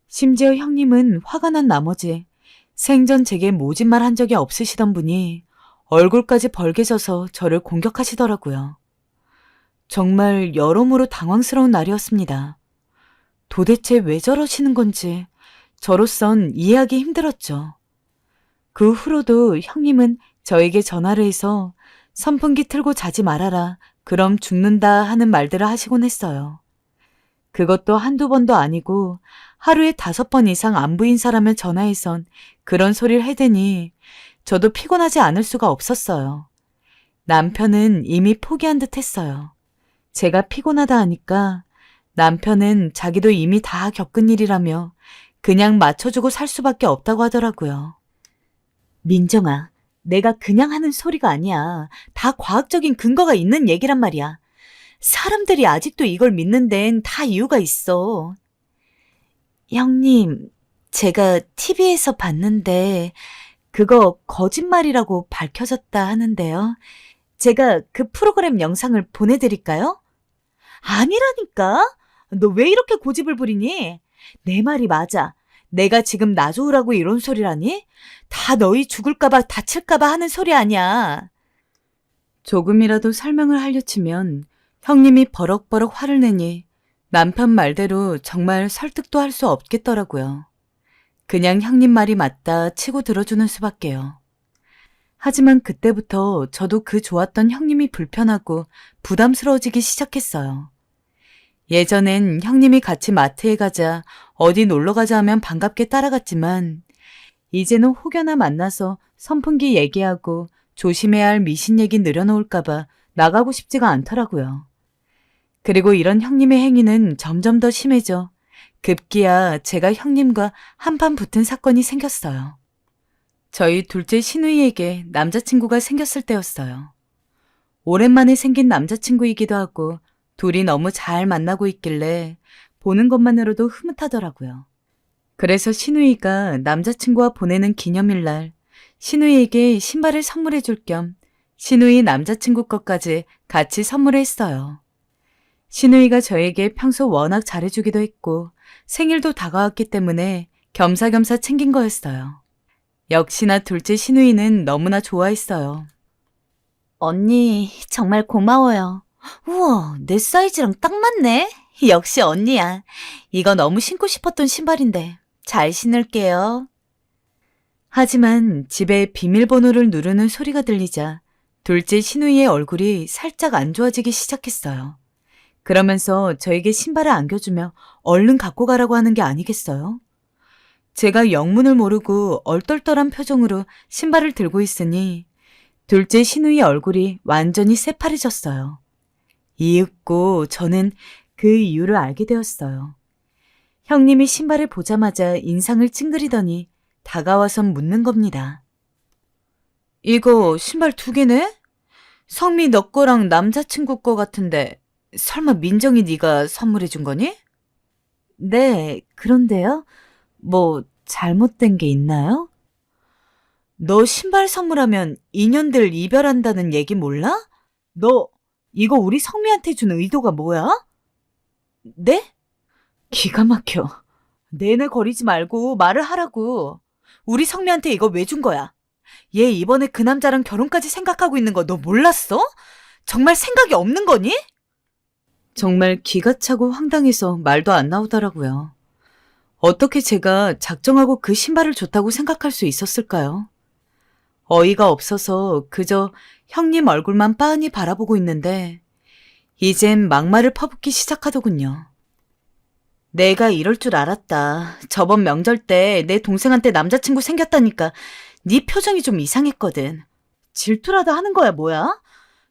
[SPEAKER 2] 심지어 형님은 화가 난 나머지 생전 제게 모진말 한 적이 없으시던 분이 얼굴까지 벌개져서 저를 공격하시더라고요. 정말 여러모로 당황스러운 날이었습니다. 도대체 왜 저러시는 건지 저로선 이해하기 힘들었죠. 그 후로도 형님은 저에게 전화를 해서 선풍기 틀고 자지 말아라, 그럼 죽는다 하는 말들을 하시곤 했어요. 그것도 한두 번도 아니고 하루에 5번 이상 안부 인사라며 전화해선 그런 소리를 해대니 저도 피곤하지 않을 수가 없었어요. 남편은 이미 포기한 듯 했어요. 제가 피곤하다 하니까 남편은 자기도 이미 다 겪은 일이라며 그냥 맞춰주고 살 수밖에 없다고 하더라고요. 민정아, 내가 그냥 하는 소리가 아니야. 다 과학적인 근거가 있는 얘기란 말이야. 사람들이 아직도 이걸 믿는 데는 다 이유가 있어. 형님, 제가 TV에서 봤는데 그거 거짓말이라고 밝혀졌다 하는데요. 제가 그 프로그램 영상을 보내드릴까요? 아니라니까? 너 왜 이렇게 고집을 부리니? 내 말이 맞아. 내가 지금 나 좋으라고 이런 소리라니? 다 너희 죽을까봐 다칠까봐 하는 소리 아니야. 조금이라도 설명을 하려 치면 형님이 버럭버럭 화를 내니 남편 말대로 정말 설득도 할 수 없겠더라고요. 그냥 형님 말이 맞다 치고 들어주는 수밖에요. 하지만 그때부터 저도 그 좋았던 형님이 불편하고 부담스러워지기 시작했어요. 예전엔 형님이 같이 마트에 가자, 어디 놀러 가자 하면 반갑게 따라갔지만 이제는 혹여나 만나서 선풍기 얘기하고 조심해야 할 미신 얘기 늘어놓을까봐 나가고 싶지가 않더라고요. 그리고 이런 형님의 행위는 점점 더 심해져 급기야 제가 형님과 한판 붙은 사건이 생겼어요. 저희 둘째 신우이에게 남자친구가 생겼을 때였어요. 오랜만에 생긴 남자친구이기도 하고 둘이 너무 잘 만나고 있길래 보는 것만으로도 흐뭇하더라고요. 그래서 신우이가 남자친구와 보내는 기념일날 신우이에게 신발을 선물해 줄 겸 신우이 남자친구 것까지 같이 선물을 했어요. 신우이가 저에게 평소 워낙 잘해주기도 했고 생일도 다가왔기 때문에 겸사겸사 챙긴 거였어요. 역시나 둘째 신우이는 너무나 좋아했어요.
[SPEAKER 3] 언니, 정말 고마워요. 우와, 내 사이즈랑 딱 맞네. 역시 언니야. 이거 너무 신고 싶었던 신발인데 잘 신을게요.
[SPEAKER 1] 하지만 집에 비밀번호를 누르는 소리가 들리자 둘째 신우이의 얼굴이 살짝 안 좋아지기 시작했어요. 그러면서 저에게 신발을 안겨주며 얼른 갖고 가라고 하는 게 아니겠어요? 제가 영문을 모르고 얼떨떨한 표정으로 신발을 들고 있으니 둘째 신우의 얼굴이 완전히 새파래졌어요. 이윽고 저는 그 이유를 알게 되었어요. 형님이 신발을 보자마자 인상을 찡그리더니 다가와선 묻는 겁니다. 이거 신발 2개네? 성미 너 거랑 남자친구 거 같은데 설마 민정이 네가 선물해 준 거니?
[SPEAKER 3] 네, 그런데요. 뭐 잘못된 게 있나요?
[SPEAKER 1] 너 신발 선물하면 인연들 이별한다는 얘기 몰라? 너 이거 우리 성미한테 준 의도가 뭐야? 네? 기가 막혀. 내내 거리지 말고 말을 하라고. 우리 성미한테 이거 왜 준 거야? 얘 이번에 그 남자랑 결혼까지 생각하고 있는 거 너 몰랐어? 정말 생각이 없는 거니? 정말 기가 차고 황당해서 말도 안 나오더라고요. 어떻게 제가 작정하고 그 신발을 줬다고 생각할 수 있었을까요? 어이가 없어서 그저 형님 얼굴만 빤히 바라보고 있는데 이젠 막말을 퍼붓기 시작하더군요. 내가 이럴 줄 알았다. 저번 명절 때 내 동생한테 남자친구 생겼다니까 네 표정이 좀 이상했거든. 질투라도 하는 거야 뭐야?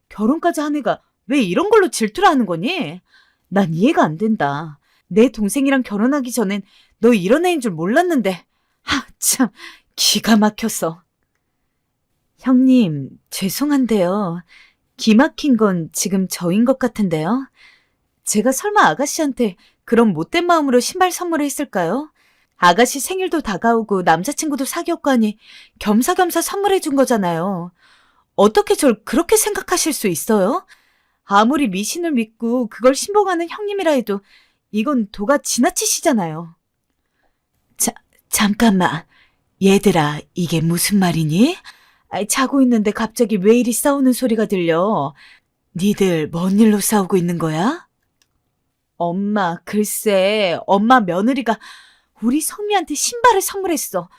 [SPEAKER 1] 결혼까지 한 애가 왜 이런 걸로 질투를 하는 거니? 난 이해가 안 된다. 내 동생이랑 결혼하기 전엔 너 이런 애인 줄 몰랐는데 참 기가 막혀서. 형님, 죄송한데요. 기막힌 건 지금 저인 것 같은데요. 제가 설마 아가씨한테 그런 못된 마음으로 신발 선물을 했을까요?
[SPEAKER 3] 아가씨 생일도 다가오고 남자친구도 사귀었고 하니 겸사겸사 선물해 준 거잖아요. 어떻게 절 그렇게 생각하실 수 있어요? 아무리 미신을 믿고 그걸 신봉하는 형님이라 해도 이건 도가 지나치시잖아요. 잠깐만. 얘들아, 이게 무슨 말이니? 자고 있는데 갑자기 왜 이리 싸우는 소리가 들려? 니들 뭔 일로 싸우고 있는 거야? 엄마, 글쎄, 엄마 며느리가 우리 성미한테 신발을 선물했어.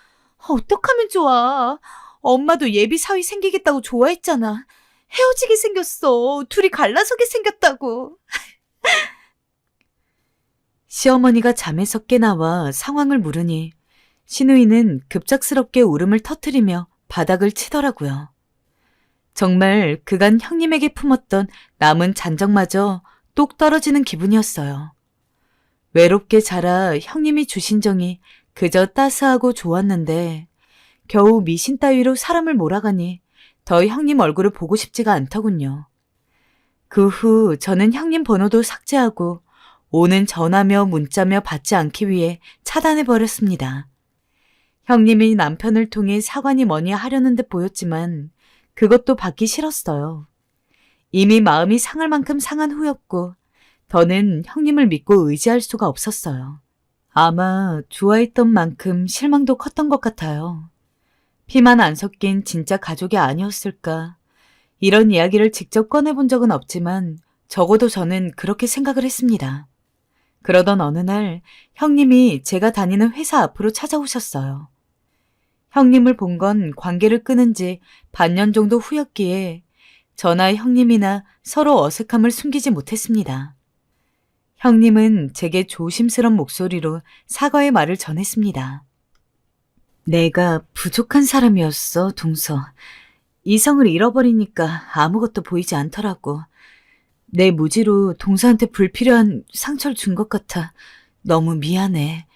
[SPEAKER 3] 어떡하면 좋아. 엄마도 예비 사위 생기겠다고 좋아했잖아. 헤어지게 생겼어. 둘이 갈라서게 생겼다고. 시어머니가 잠에서 깨나와 상황을 물으니 시누이는 급작스럽게 울음을 터뜨리며 바닥을 치더라고요. 정말 그간 형님에게 품었던 남은 잔정마저 똑 떨어지는 기분이었어요. 외롭게 자라 형님이 주신 정이 그저 따스하고 좋았는데 겨우 미신 따위로 사람을 몰아가니 더 형님 얼굴을 보고 싶지가 않더군요. 그 후 저는 형님 번호도 삭제하고 오는 전화며 문자며 받지 않기 위해 차단해버렸습니다. 형님이 남편을 통해 사과니 뭐니 하려는 듯 보였지만 그것도 받기 싫었어요. 이미 마음이 상할 만큼 상한 후였고 더는 형님을 믿고 의지할 수가 없었어요. 아마 좋아했던 만큼 실망도 컸던 것 같아요. 피만 안 섞인 진짜 가족이 아니었을까. 이런 이야기를 직접 꺼내본 적은 없지만 적어도 저는 그렇게 생각을 했습니다. 그러던 어느 날 형님이 제가 다니는 회사 앞으로 찾아오셨어요. 형님을 본 건 관계를 끊은 지 반년 정도 후였기에 저나 형님이나 서로 어색함을 숨기지 못했습니다. 형님은 제게 조심스런 목소리로 사과의 말을 전했습니다. 내가 부족한 사람이었어, 동서. 이성을 잃어버리니까 아무것도 보이지 않더라고. 내 무지로 동서한테 불필요한 상처를 준 것 같아. 너무 미안해.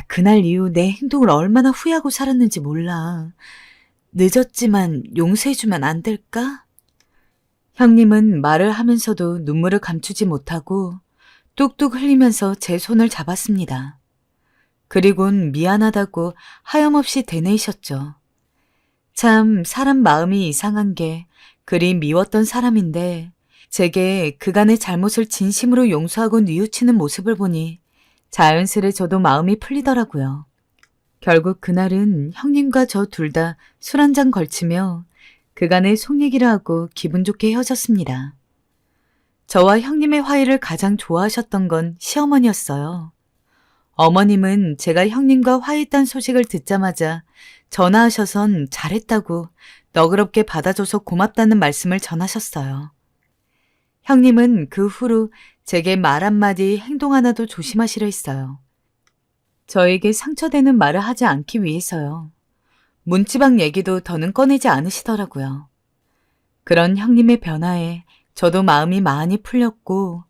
[SPEAKER 3] 그날 이후 내 행동을 얼마나 후회하고 살았는지 몰라. 늦었지만 용서해주면 안 될까? 형님은 말을 하면서도 눈물을 감추지 못하고 뚝뚝 흘리면서 제 손을 잡았습니다. 그리곤 미안하다고 하염없이 되뇌이셨죠. 참 사람 마음이 이상한 게 그리 미웠던 사람인데 제게 그간의 잘못을 진심으로 용서하고 뉘우치는 모습을 보니 자연스레 저도 마음이 풀리더라고요. 결국 그날은 형님과 저 둘 다 술 한 잔 걸치며 그간의 속 얘기를 하고 기분 좋게 헤어졌습니다. 저와 형님의 화해를 가장 좋아하셨던 건 시어머니였어요. 어머님은 제가 형님과 화해했다는 소식을 듣자마자 전화하셔선 잘했다고 너그럽게 받아줘서 고맙다는 말씀을 전하셨어요. 형님은 그 후로 제게 말 한마디 행동 하나도 조심하시려 했어요. 저에게 상처되는 말을 하지 않기 위해서요. 문지방 얘기도 더는 꺼내지 않으시더라고요. 그런 형님의 변화에 저도 마음이 많이 풀렸고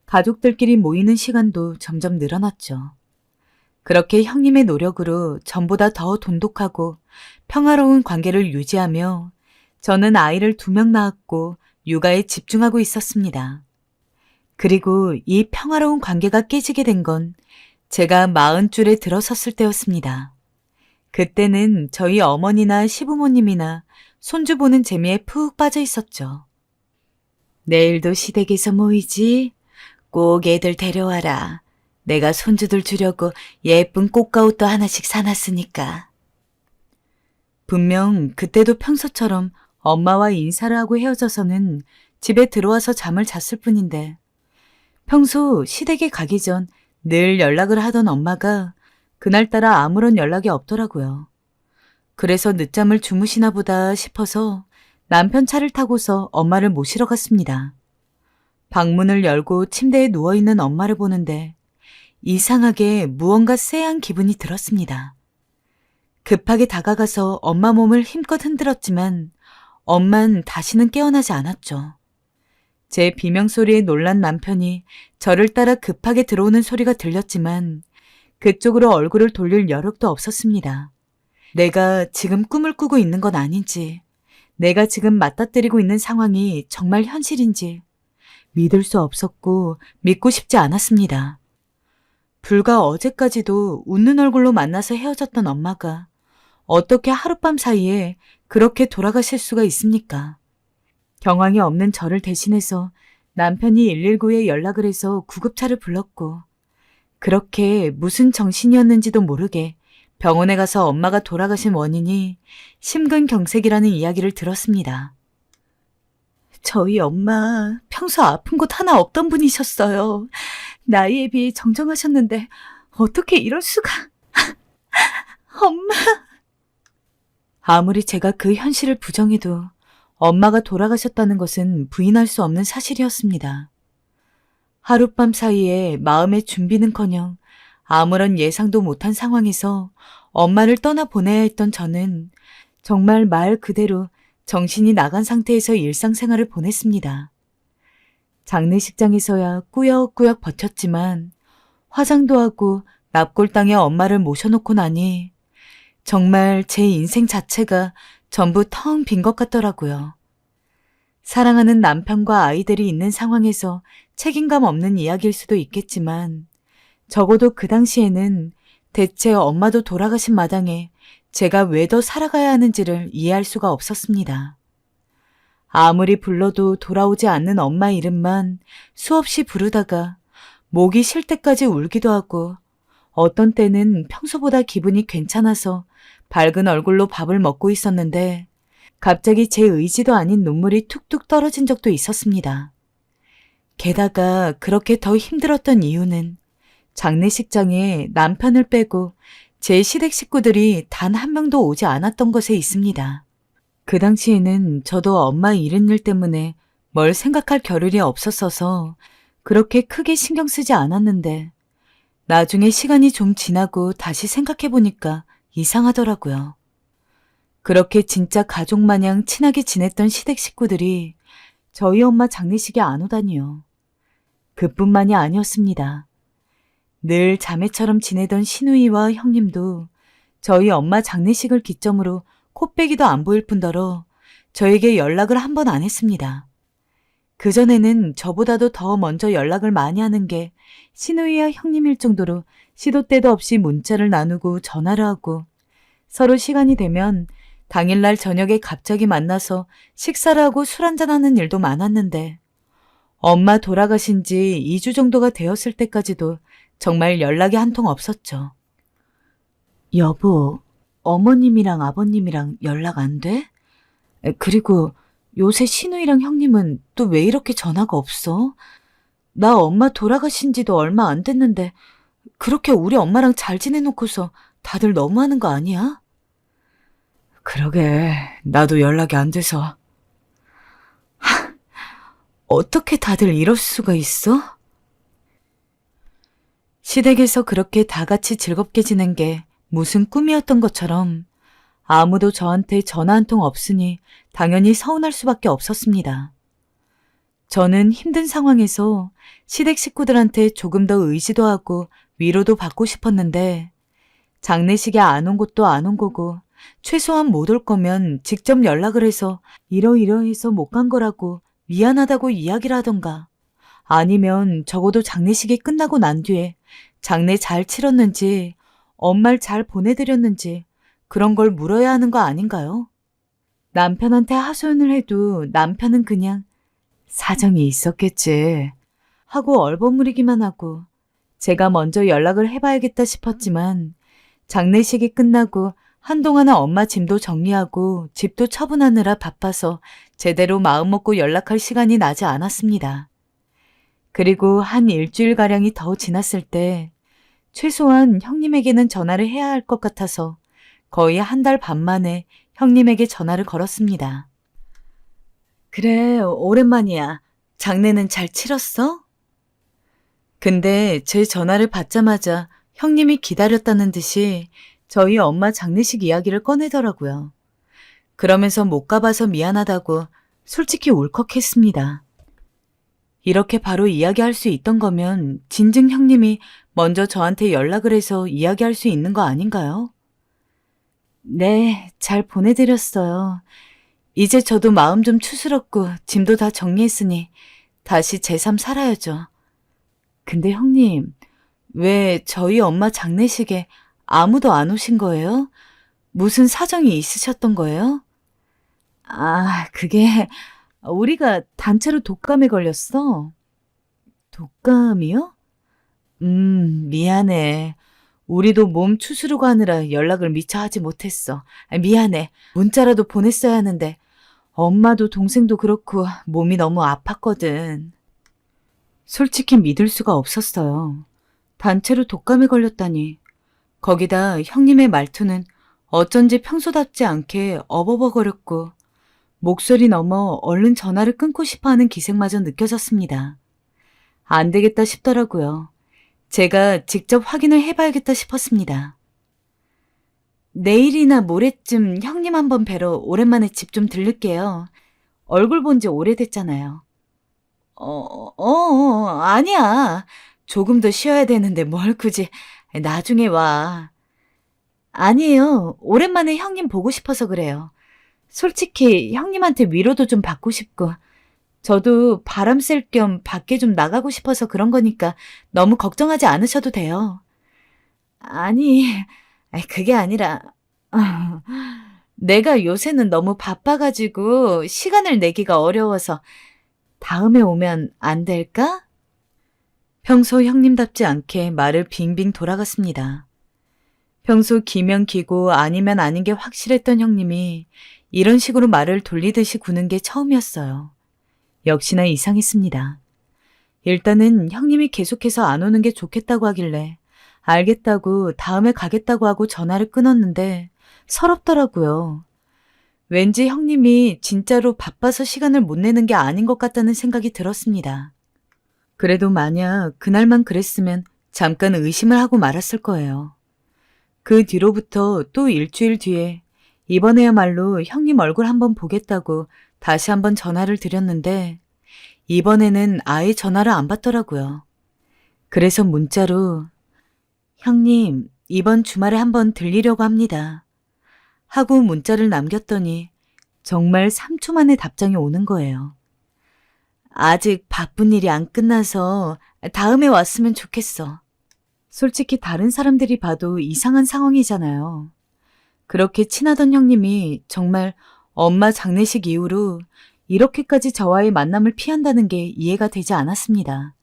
[SPEAKER 3] 가족들끼리 모이는 시간도 점점 늘어났죠. 그렇게 형님의 노력으로 전보다 더 돈독하고 평화로운 관계를 유지하며 저는 아이를 2명 낳았고 육아에 집중하고 있었습니다. 그리고 이 평화로운 관계가 깨지게 된 건 제가 40줄에 들어섰을 때였습니다. 그때는 저희 어머니나 시부모님이나 손주 보는 재미에 푹 빠져 있었죠. 내일도 시댁에서 모이지? 꼭 애들 데려와라. 내가 손주들 주려고 예쁜 꽃과 옷도 하나씩 사놨으니까. 분명 그때도 평소처럼 엄마와 인사를 하고 헤어져서는 집에 들어와서 잠을 잤을 뿐인데 평소 시댁에 가기 전 늘 연락을 하던 엄마가 그날따라 아무런 연락이 없더라고요. 그래서 늦잠을 주무시나 보다 싶어서 남편 차를 타고서 엄마를 모시러 갔습니다. 방문을 열고 침대에 누워있는 엄마를 보는데 이상하게 무언가 쎄한 기분이 들었습니다. 급하게 다가가서 엄마 몸을 힘껏 흔들었지만 엄만 다시는 깨어나지 않았죠. 제 비명소리에 놀란 남편이 저를 따라 급하게 들어오는 소리가 들렸지만 그쪽으로 얼굴을 돌릴 여력도 없었습니다. 내가 지금 꿈을 꾸고 있는 건 아닌지, 내가 지금 맞닥뜨리고 있는 상황이 정말 현실인지 믿을 수 없었고 믿고 싶지 않았습니다. 불과 어제까지도 웃는 얼굴로 만나서 헤어졌던 엄마가 어떻게 하룻밤 사이에 그렇게 돌아가실 수가 있습니까? 경황이 없는 저를 대신해서 남편이 119에 연락을 해서 구급차를 불렀고 그렇게 무슨 정신이었는지도 모르게 병원에 가서 엄마가 돌아가신 원인이 심근경색이라는 이야기를 들었습니다. 저희 엄마 평소 아픈 곳 하나 없던 분이셨어요. 나이에 비해 정정하셨는데 어떻게 이럴 수가. 엄마. 아무리 제가 그 현실을 부정해도 엄마가 돌아가셨다는 것은 부인할 수 없는 사실이었습니다. 하룻밤 사이에 마음의 준비는커녕 아무런 예상도 못한 상황에서 엄마를 떠나보내야 했던 저는 정말 말 그대로 정신이 나간 상태에서 일상생활을 보냈습니다. 장례식장에서야 꾸역꾸역 버텼지만 화장도 하고 납골당에 엄마를 모셔놓고 나니 정말 제 인생 자체가 전부 텅 빈 것 같더라고요. 사랑하는 남편과 아이들이 있는 상황에서 책임감 없는 이야기일 수도 있겠지만 적어도 그 당시에는 대체 엄마도 돌아가신 마당에 제가 왜 더 살아가야 하는지를 이해할 수가 없었습니다. 아무리 불러도 돌아오지 않는 엄마 이름만 수없이 부르다가 목이 쉴 때까지 울기도 하고 어떤 때는 평소보다 기분이 괜찮아서 밝은 얼굴로 밥을 먹고 있었는데 갑자기 제 의지도 아닌 눈물이 툭툭 떨어진 적도 있었습니다. 게다가 그렇게 더 힘들었던 이유는 장례식장에 남편을 빼고 제 시댁 식구들이 단 한 명도 오지 않았던 것에 있습니다. 그 당시에는 저도 엄마 잃은 일 때문에 뭘 생각할 겨를이 없었어서 그렇게 크게 신경 쓰지 않았는데 나중에 시간이 좀 지나고 다시 생각해보니까 이상하더라고요. 그렇게 진짜 가족 마냥 친하게 지냈던 시댁 식구들이 저희 엄마 장례식에 안 오다니요. 그뿐만이 아니었습니다. 늘 자매처럼 지내던 시누이와 형님도 저희 엄마 장례식을 기점으로 코빼기도 안 보일 뿐더러 저에게 연락을 한 번 안 했습니다. 그전에는 저보다도 더 먼저 연락을 많이 하는 게 시누이와 형님일 정도로 시도 때도 없이 문자를 나누고 전화를 하고 서로 시간이 되면 당일날 저녁에 갑자기 만나서 식사를 하고 술 한잔하는 일도 많았는데 엄마 돌아가신 지 2주 정도가 되었을 때까지도 정말 연락이 한 통 없었죠. 여보, 어머님이랑 아버님이랑 연락 안 돼? 그리고 요새 시누이랑 형님은 또 왜 이렇게 전화가 없어? 나 엄마 돌아가신 지도 얼마 안 됐는데 그렇게 우리 엄마랑 잘 지내놓고서 다들 너무하는 거 아니야? 그러게, 나도 연락이 안 돼서. 어떻게 다들 이럴 수가 있어? 시댁에서 그렇게 다 같이 즐겁게 지낸 게 무슨 꿈이었던 것처럼 아무도 저한테 전화 한 통 없으니 당연히 서운할 수밖에 없었습니다. 저는 힘든 상황에서 시댁 식구들한테 조금 더 의지도 하고 위로도 받고 싶었는데 장례식에 안 온 것도 안 온 거고 최소한 못 올 거면 직접 연락을 해서 이러이러해서 못 간 거라고 미안하다고 이야기를 하던가 아니면 적어도 장례식이 끝나고 난 뒤에 장례 잘 치렀는지 엄마를 잘 보내드렸는지 그런 걸 물어야 하는 거 아닌가요? 남편한테 하소연을 해도 남편은 그냥 사정이 있었겠지 하고 얼버무리기만 하고 제가 먼저 연락을 해봐야겠다 싶었지만 장례식이 끝나고 한동안은 엄마 짐도 정리하고 집도 처분하느라 바빠서 제대로 마음먹고 연락할 시간이 나지 않았습니다. 그리고 한 일주일가량이 더 지났을 때 최소한 형님에게는 전화를 해야 할 것 같아서 거의 한 달 반 만에 형님에게 전화를 걸었습니다. 그래, 오랜만이야. 장례는 잘 치렀어? 근데 제 전화를 받자마자 형님이 기다렸다는 듯이 저희 엄마 장례식 이야기를 꺼내더라고요. 그러면서 못 가봐서 미안하다고 솔직히 울컥했습니다. 이렇게 바로 이야기할 수 있던 거면 진즉 형님이 먼저 저한테 연락을 해서 이야기할 수 있는 거 아닌가요? 네, 잘 보내드렸어요. 이제 저도 마음 좀 추스럽고 짐도 다 정리했으니 다시 제 삶 살아야죠. 근데 형님, 왜 저희 엄마 장례식에 아무도 안 오신 거예요? 무슨 사정이 있으셨던 거예요? 아, 그게 우리가 단체로 독감에 걸렸어. 독감이요? 미안해. 우리도 몸 추스르고 하느라 연락을 미처 하지 못했어. 미안해. 문자라도 보냈어야 하는데 엄마도 동생도 그렇고 몸이 너무 아팠거든. 솔직히 믿을 수가 없었어요. 단체로 독감에 걸렸다니. 거기다 형님의 말투는 어쩐지 평소답지 않게 어버버거렸고 목소리 넘어 얼른 전화를 끊고 싶어하는 기색마저 느껴졌습니다. 안 되겠다 싶더라고요. 제가 직접 확인을 해봐야겠다 싶었습니다. 내일이나 모레쯤 형님 한번 뵈러 오랜만에 집 좀 들를게요. 얼굴 본 지 오래됐잖아요. 아니야. 조금 더 쉬어야 되는데 뭘 굳이 나중에 와. 아니에요. 오랜만에 형님 보고 싶어서 그래요. 솔직히 형님한테 위로도 좀 받고 싶고 저도 바람 쐴 겸 밖에 좀 나가고 싶어서 그런 거니까 너무 걱정하지 않으셔도 돼요. 아니, 그게 아니라 내가 요새는 너무 바빠가지고 시간을 내기가 어려워서 다음에 오면 안 될까? 평소 형님답지 않게 말을 빙빙 돌아갔습니다. 평소 기면 기고 아니면 아닌 게 확실했던 형님이 이런 식으로 말을 돌리듯이 구는 게 처음이었어요. 역시나 이상했습니다. 일단은 형님이 계속해서 안 오는 게 좋겠다고 하길래 알겠다고 다음에 가겠다고 하고 전화를 끊었는데 서럽더라고요. 왠지 형님이 진짜로 바빠서 시간을 못 내는 게 아닌 것 같다는 생각이 들었습니다. 그래도 만약 그날만 그랬으면 잠깐 의심을 하고 말았을 거예요. 그 뒤로부터 또 일주일 뒤에 이번에야말로 형님 얼굴 한번 보겠다고 다시 한번 전화를 드렸는데 이번에는 아예 전화를 안 받더라고요. 그래서 문자로 형님 이번 주말에 한번 들리려고 합니다. 하고 문자를 남겼더니 정말 3초 만에 답장이 오는 거예요. 아직 바쁜 일이 안 끝나서 다음에 왔으면 좋겠어. 솔직히 다른 사람들이 봐도 이상한 상황이잖아요. 그렇게 친하던 형님이 정말 엄마 장례식 이후로 이렇게까지 저와의 만남을 피한다는 게 이해가 되지 않았습니다.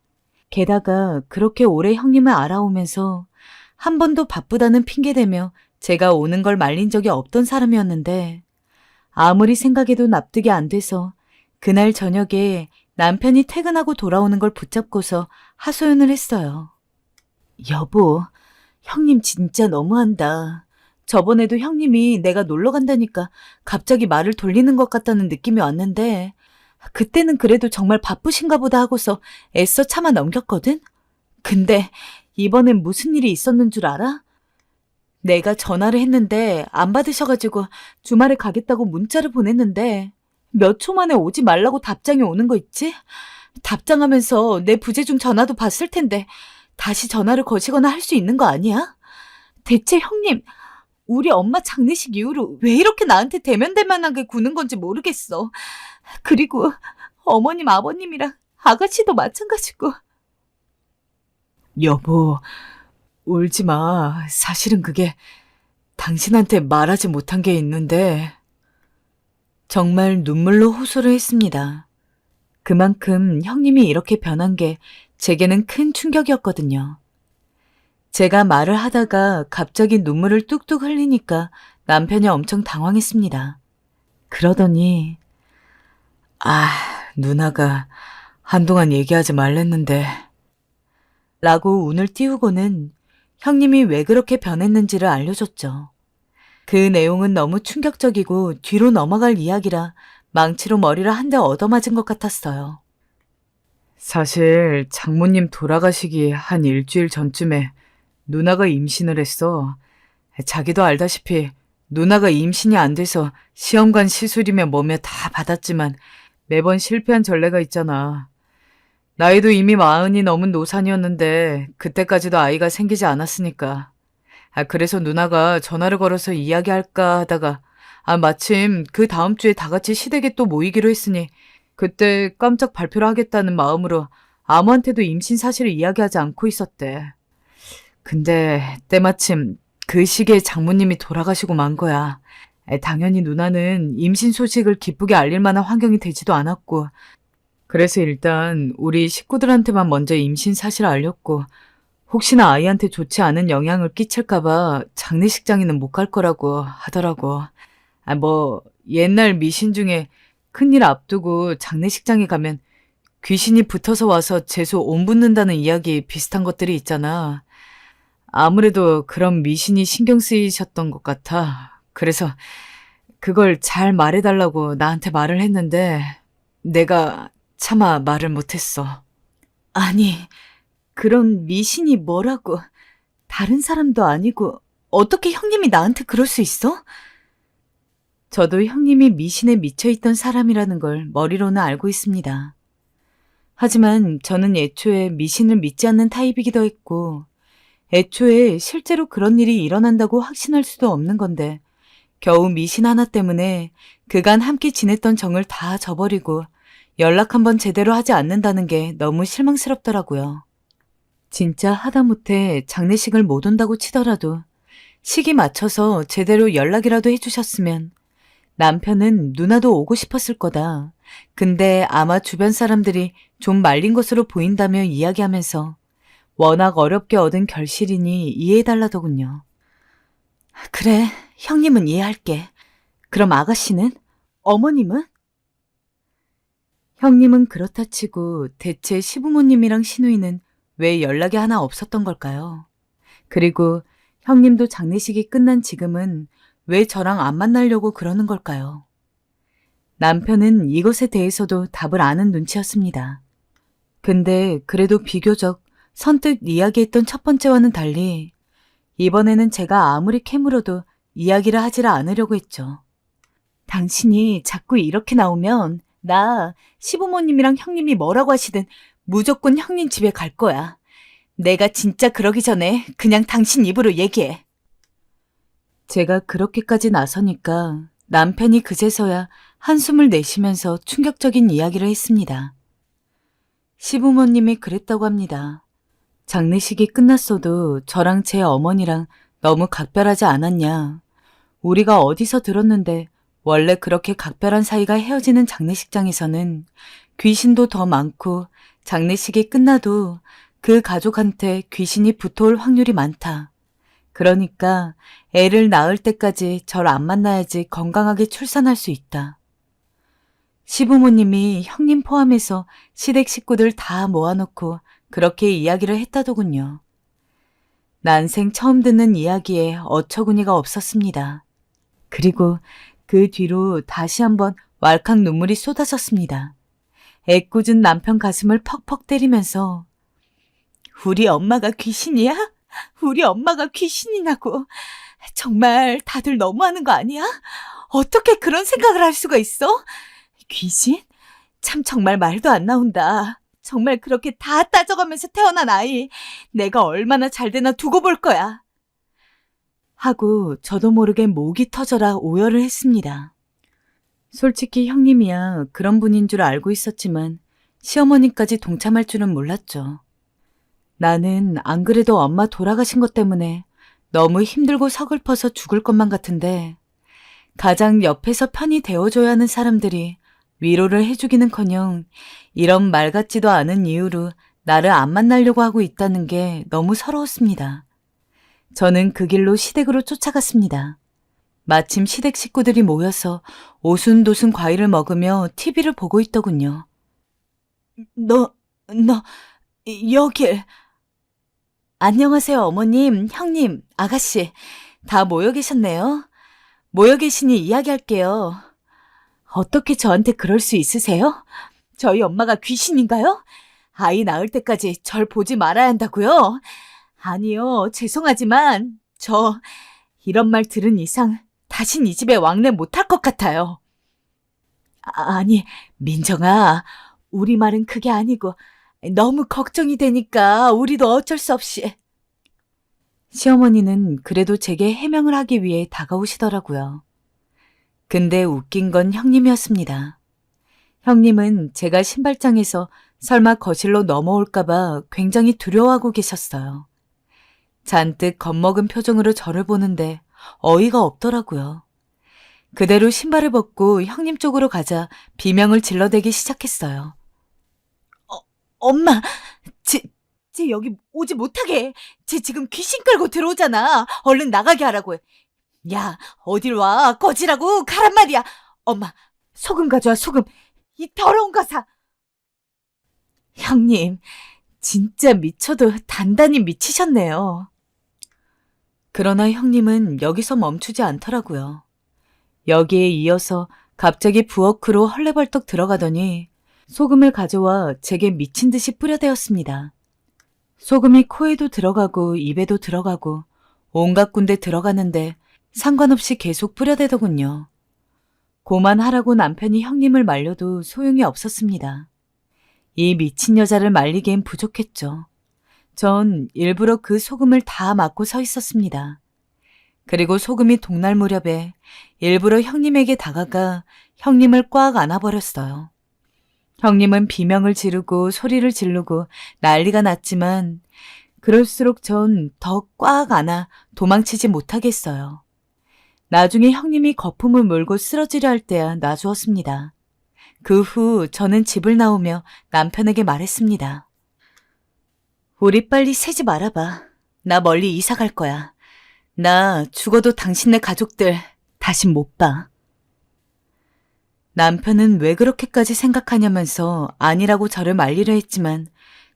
[SPEAKER 3] 게다가 그렇게 오래 형님을 알아오면서 한 번도 바쁘다는 핑계대며 제가 오는 걸 말린 적이 없던 사람이었는데 아무리 생각해도 납득이 안 돼서 그날 저녁에 남편이 퇴근하고 돌아오는 걸 붙잡고서 하소연을 했어요. 여보, 형님 진짜 너무한다. 저번에도 형님이 내가 놀러 간다니까 갑자기 말을 돌리는 것 같다는 느낌이 왔는데 그때는 그래도 정말 바쁘신가 보다 하고서 애써 참아 넘겼거든? 근데 이번엔 무슨 일이 있었는 줄 알아? 내가 전화를 했는데 안 받으셔가지고 주말에 가겠다고 문자를 보냈는데 몇 초 만에 오지 말라고 답장이 오는 거 있지? 답장하면서 내 부재중 전화도 봤을 텐데 다시 전화를 거시거나 할 수 있는 거 아니야? 대체 형님, 우리 엄마 장례식 이후로 왜 이렇게 나한테 대면대면하게 구는 건지 모르겠어. 그리고 어머님, 아버님이랑 아가씨도 마찬가지고. 여보, 울지 마. 사실은 그게 당신한테 말하지 못한 게 있는데. 정말 눈물로 호소를 했습니다. 그만큼 형님이 이렇게 변한 게 제게는 큰 충격이었거든요. 제가 말을 하다가 갑자기 눈물을 뚝뚝 흘리니까 남편이 엄청 당황했습니다. 그러더니 누나가 한동안 얘기하지 말랬는데 라고 운을 띄우고는 형님이 왜 그렇게 변했는지를 알려줬죠. 그 내용은 너무 충격적이고 뒤로 넘어갈 이야기라 망치로 머리를 한 대 얻어맞은 것 같았어요. 사실 장모님 돌아가시기 한 일주일 전쯤에 누나가 임신을 했어. 자기도 알다시피 누나가 임신이 안 돼서 시험관 시술이며 뭐며 다 받았지만 매번 실패한 전례가 있잖아. 나이도 이미 40이 넘은 노산이었는데 그때까지도 아이가 생기지 않았으니까. 그래서 누나가 전화를 걸어서 이야기할까 하다가 마침 그 다음 주에 다 같이 시댁에 또 모이기로 했으니 그때 깜짝 발표를 하겠다는 마음으로 아무한테도 임신 사실을 이야기하지 않고 있었대. 근데 때마침 그 시기에 장모님이 돌아가시고 만 거야. 당연히 누나는 임신 소식을 기쁘게 알릴 만한 환경이 되지도 않았고, 그래서 일단 우리 식구들한테만 먼저 임신 사실을 알렸고, 혹시나 아이한테 좋지 않은 영향을 끼칠까봐 장례식장에는 못 갈 거라고 하더라고. 옛날 미신 중에 큰일 앞두고 장례식장에 가면 귀신이 붙어서 와서 재수 온 붓는다는 이야기 비슷한 것들이 있잖아. 아무래도 그런 미신이 신경 쓰이셨던 것 같아. 그래서 그걸 잘 말해달라고 나한테 말을 했는데 내가 차마 말을 못했어. 아니, 그런 미신이 뭐라고. 다른 사람도 아니고 어떻게 형님이 나한테 그럴 수 있어? 저도 형님이 미신에 미쳐있던 사람이라는 걸 머리로는 알고 있습니다. 하지만 저는 애초에 미신을 믿지 않는 타입이기도 했고, 애초에 실제로 그런 일이 일어난다고 확신할 수도 없는 건데, 겨우 미신 하나 때문에 그간 함께 지냈던 정을 다 저버리고 연락 한번 제대로 하지 않는다는 게 너무 실망스럽더라고요. 진짜 하다못해 장례식을 못 온다고 치더라도 시기 맞춰서 제대로 연락이라도 해주셨으면 남편은 누나도 오고 싶었을 거다. 근데 아마 주변 사람들이 좀 말린 것으로 보인다며 이야기하면서 워낙 어렵게 얻은 결실이니 이해해달라더군요. 그래, 형님은 이해할게. 그럼 아가씨는? 어머님은? 형님은 그렇다 치고 대체 시부모님이랑 시누이는 왜 연락이 하나 없었던 걸까요? 그리고 형님도 장례식이 끝난 지금은 왜 저랑 안 만나려고 그러는 걸까요? 남편은 이것에 대해서도 답을 아는 눈치였습니다. 근데 그래도 비교적 선뜻 이야기했던 첫 번째와는 달리 이번에는 제가 아무리 캐물어도 이야기를 하지를 않으려고 했죠. 당신이 자꾸 이렇게 나오면 나 시부모님이랑 형님이 뭐라고 하시든 무조건 형님 집에 갈 거야. 내가 진짜 그러기 전에 그냥 당신 입으로 얘기해. 제가 그렇게까지 나서니까 남편이 그제서야 한숨을 내쉬면서 충격적인 이야기를 했습니다. 시부모님이 그랬다고 합니다. 장례식이 끝났어도 저랑 제 어머니랑 너무 각별하지 않았냐. 우리가 어디서 들었는데 원래 그렇게 각별한 사이가 헤어지는 장례식장에서는 귀신도 더 많고 장례식이 끝나도 그 가족한테 귀신이 붙어올 확률이 많다. 그러니까 애를 낳을 때까지 절 안 만나야지 건강하게 출산할 수 있다. 시부모님이 형님 포함해서 시댁 식구들 다 모아놓고 그렇게 이야기를 했다더군요. 난생 처음 듣는 이야기에 어처구니가 없었습니다. 그리고 그 뒤로 다시 한번 왈칵 눈물이 쏟아졌습니다. 애꿎은 남편 가슴을 퍽퍽 때리면서 우리 엄마가 귀신이야? 우리 엄마가 귀신이냐고. 정말 다들 너무하는 거 아니야? 어떻게 그런 생각을 할 수가 있어? 귀신? 참 정말 말도 안 나온다. 정말 그렇게 다 따져가면서 태어난 아이. 내가 얼마나 잘 되나 두고 볼 거야. 하고 저도 모르게 목이 터져라 오열을 했습니다. 솔직히 형님이야 그런 분인 줄 알고 있었지만 시어머니까지 동참할 줄은 몰랐죠. 나는 안 그래도 엄마 돌아가신 것 때문에 너무 힘들고 서글퍼서 죽을 것만 같은데 가장 옆에서 편히 대어줘야 하는 사람들이 위로를 해주기는커녕 이런 말 같지도 않은 이유로 나를 안 만나려고 하고 있다는 게 너무 서러웠습니다. 저는 그 길로 시댁으로 쫓아갔습니다. 마침 시댁 식구들이 모여서 오순도순 과일을 먹으며 TV를 보고 있더군요. 너 여길... 안녕하세요, 어머님, 형님, 아가씨. 다 모여 계셨네요. 모여 계시니 이야기할게요. 어떻게 저한테 그럴 수 있으세요? 저희 엄마가 귀신인가요? 아이 낳을 때까지 절 보지 말아야 한다고요? 아니요, 죄송하지만 저 이런 말 들은 이상 다신 이 집에 왕래 못할 것 같아요. 아니, 민정아, 우리 말은 그게 아니고 너무 걱정이 되니까 우리도 어쩔 수 없이. 시어머니는 그래도 제게 해명을 하기 위해 다가오시더라고요. 근데 웃긴 건 형님이었습니다. 형님은 제가 신발장에서 설마 거실로 넘어올까봐 굉장히 두려워하고 계셨어요. 잔뜩 겁먹은 표정으로 저를 보는데 어이가 없더라고요. 그대로 신발을 벗고 형님 쪽으로 가자 비명을 질러대기 시작했어요. 엄마, 쟤 여기 오지 못하게 해. 쟤 지금 귀신 끌고 들어오잖아. 얼른 나가게 하라고 해. 야, 어딜 와. 꺼지라고 가란 말이야. 엄마, 소금 가져와, 소금. 이 더러운 거사. 형님, 진짜 미쳐도 단단히 미치셨네요. 그러나 형님은 여기서 멈추지 않더라고요. 여기에 이어서 갑자기 부엌으로 헐레벌떡 들어가더니 소금을 가져와 제게 미친 듯이 뿌려대었습니다. 소금이 코에도 들어가고 입에도 들어가고 온갖 군데 들어가는데 상관없이 계속 뿌려대더군요. 고만하라고 남편이 형님을 말려도 소용이 없었습니다. 이 미친 여자를 말리기엔 부족했죠. 전 일부러 그 소금을 다 맞고 서 있었습니다. 그리고 소금이 동날 무렵에 일부러 형님에게 다가가 형님을 꽉 안아버렸어요. 형님은 비명을 지르고 소리를 지르고 난리가 났지만 그럴수록 전 더 꽉 안아 도망치지 못하겠어요. 나중에 형님이 거품을 물고 쓰러지려 할 때야 놔주었습니다. 그 후 저는 집을 나오며 남편에게 말했습니다. 우리 빨리 새집 알아봐. 나 멀리 이사 갈 거야. 나 죽어도 당신네 가족들 다시 못 봐. 남편은 왜 그렇게까지 생각하냐면서 아니라고 저를 말리려 했지만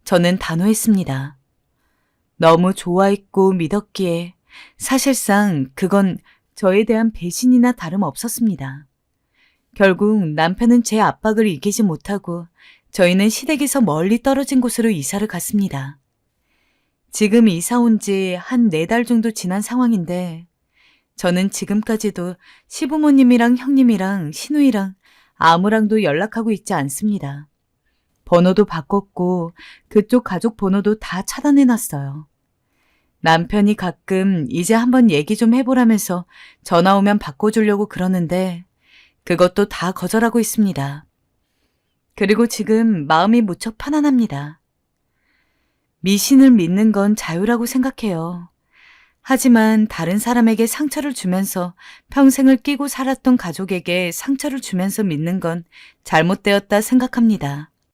[SPEAKER 3] 저는 단호했습니다. 너무 좋아했고 믿었기에 사실상 그건 저에 대한 배신이나 다름없었습니다. 결국 남편은 제 압박을 이기지 못하고 저희는 시댁에서 멀리 떨어진 곳으로 이사를 갔습니다. 지금 이사 온 지 한 4달 정도 지난 상황인데 저는 지금까지도 시부모님이랑 형님이랑 시누이랑 아무랑도 연락하고 있지 않습니다. 번호도 바꿨고 그쪽 가족 번호도 다 차단해놨어요. 남편이 가끔 이제 한번 얘기 좀 해보라면서 전화 오면 바꿔주려고 그러는데 그것도 다 거절하고 있습니다. 그리고 지금 마음이 무척 편안합니다. 미신을 믿는 건 자유라고 생각해요. 하지만 다른 사람에게 상처를 주면서 평생을 끼고 살았던 가족에게 상처를 주면서 믿는 건 잘못되었다 생각합니다.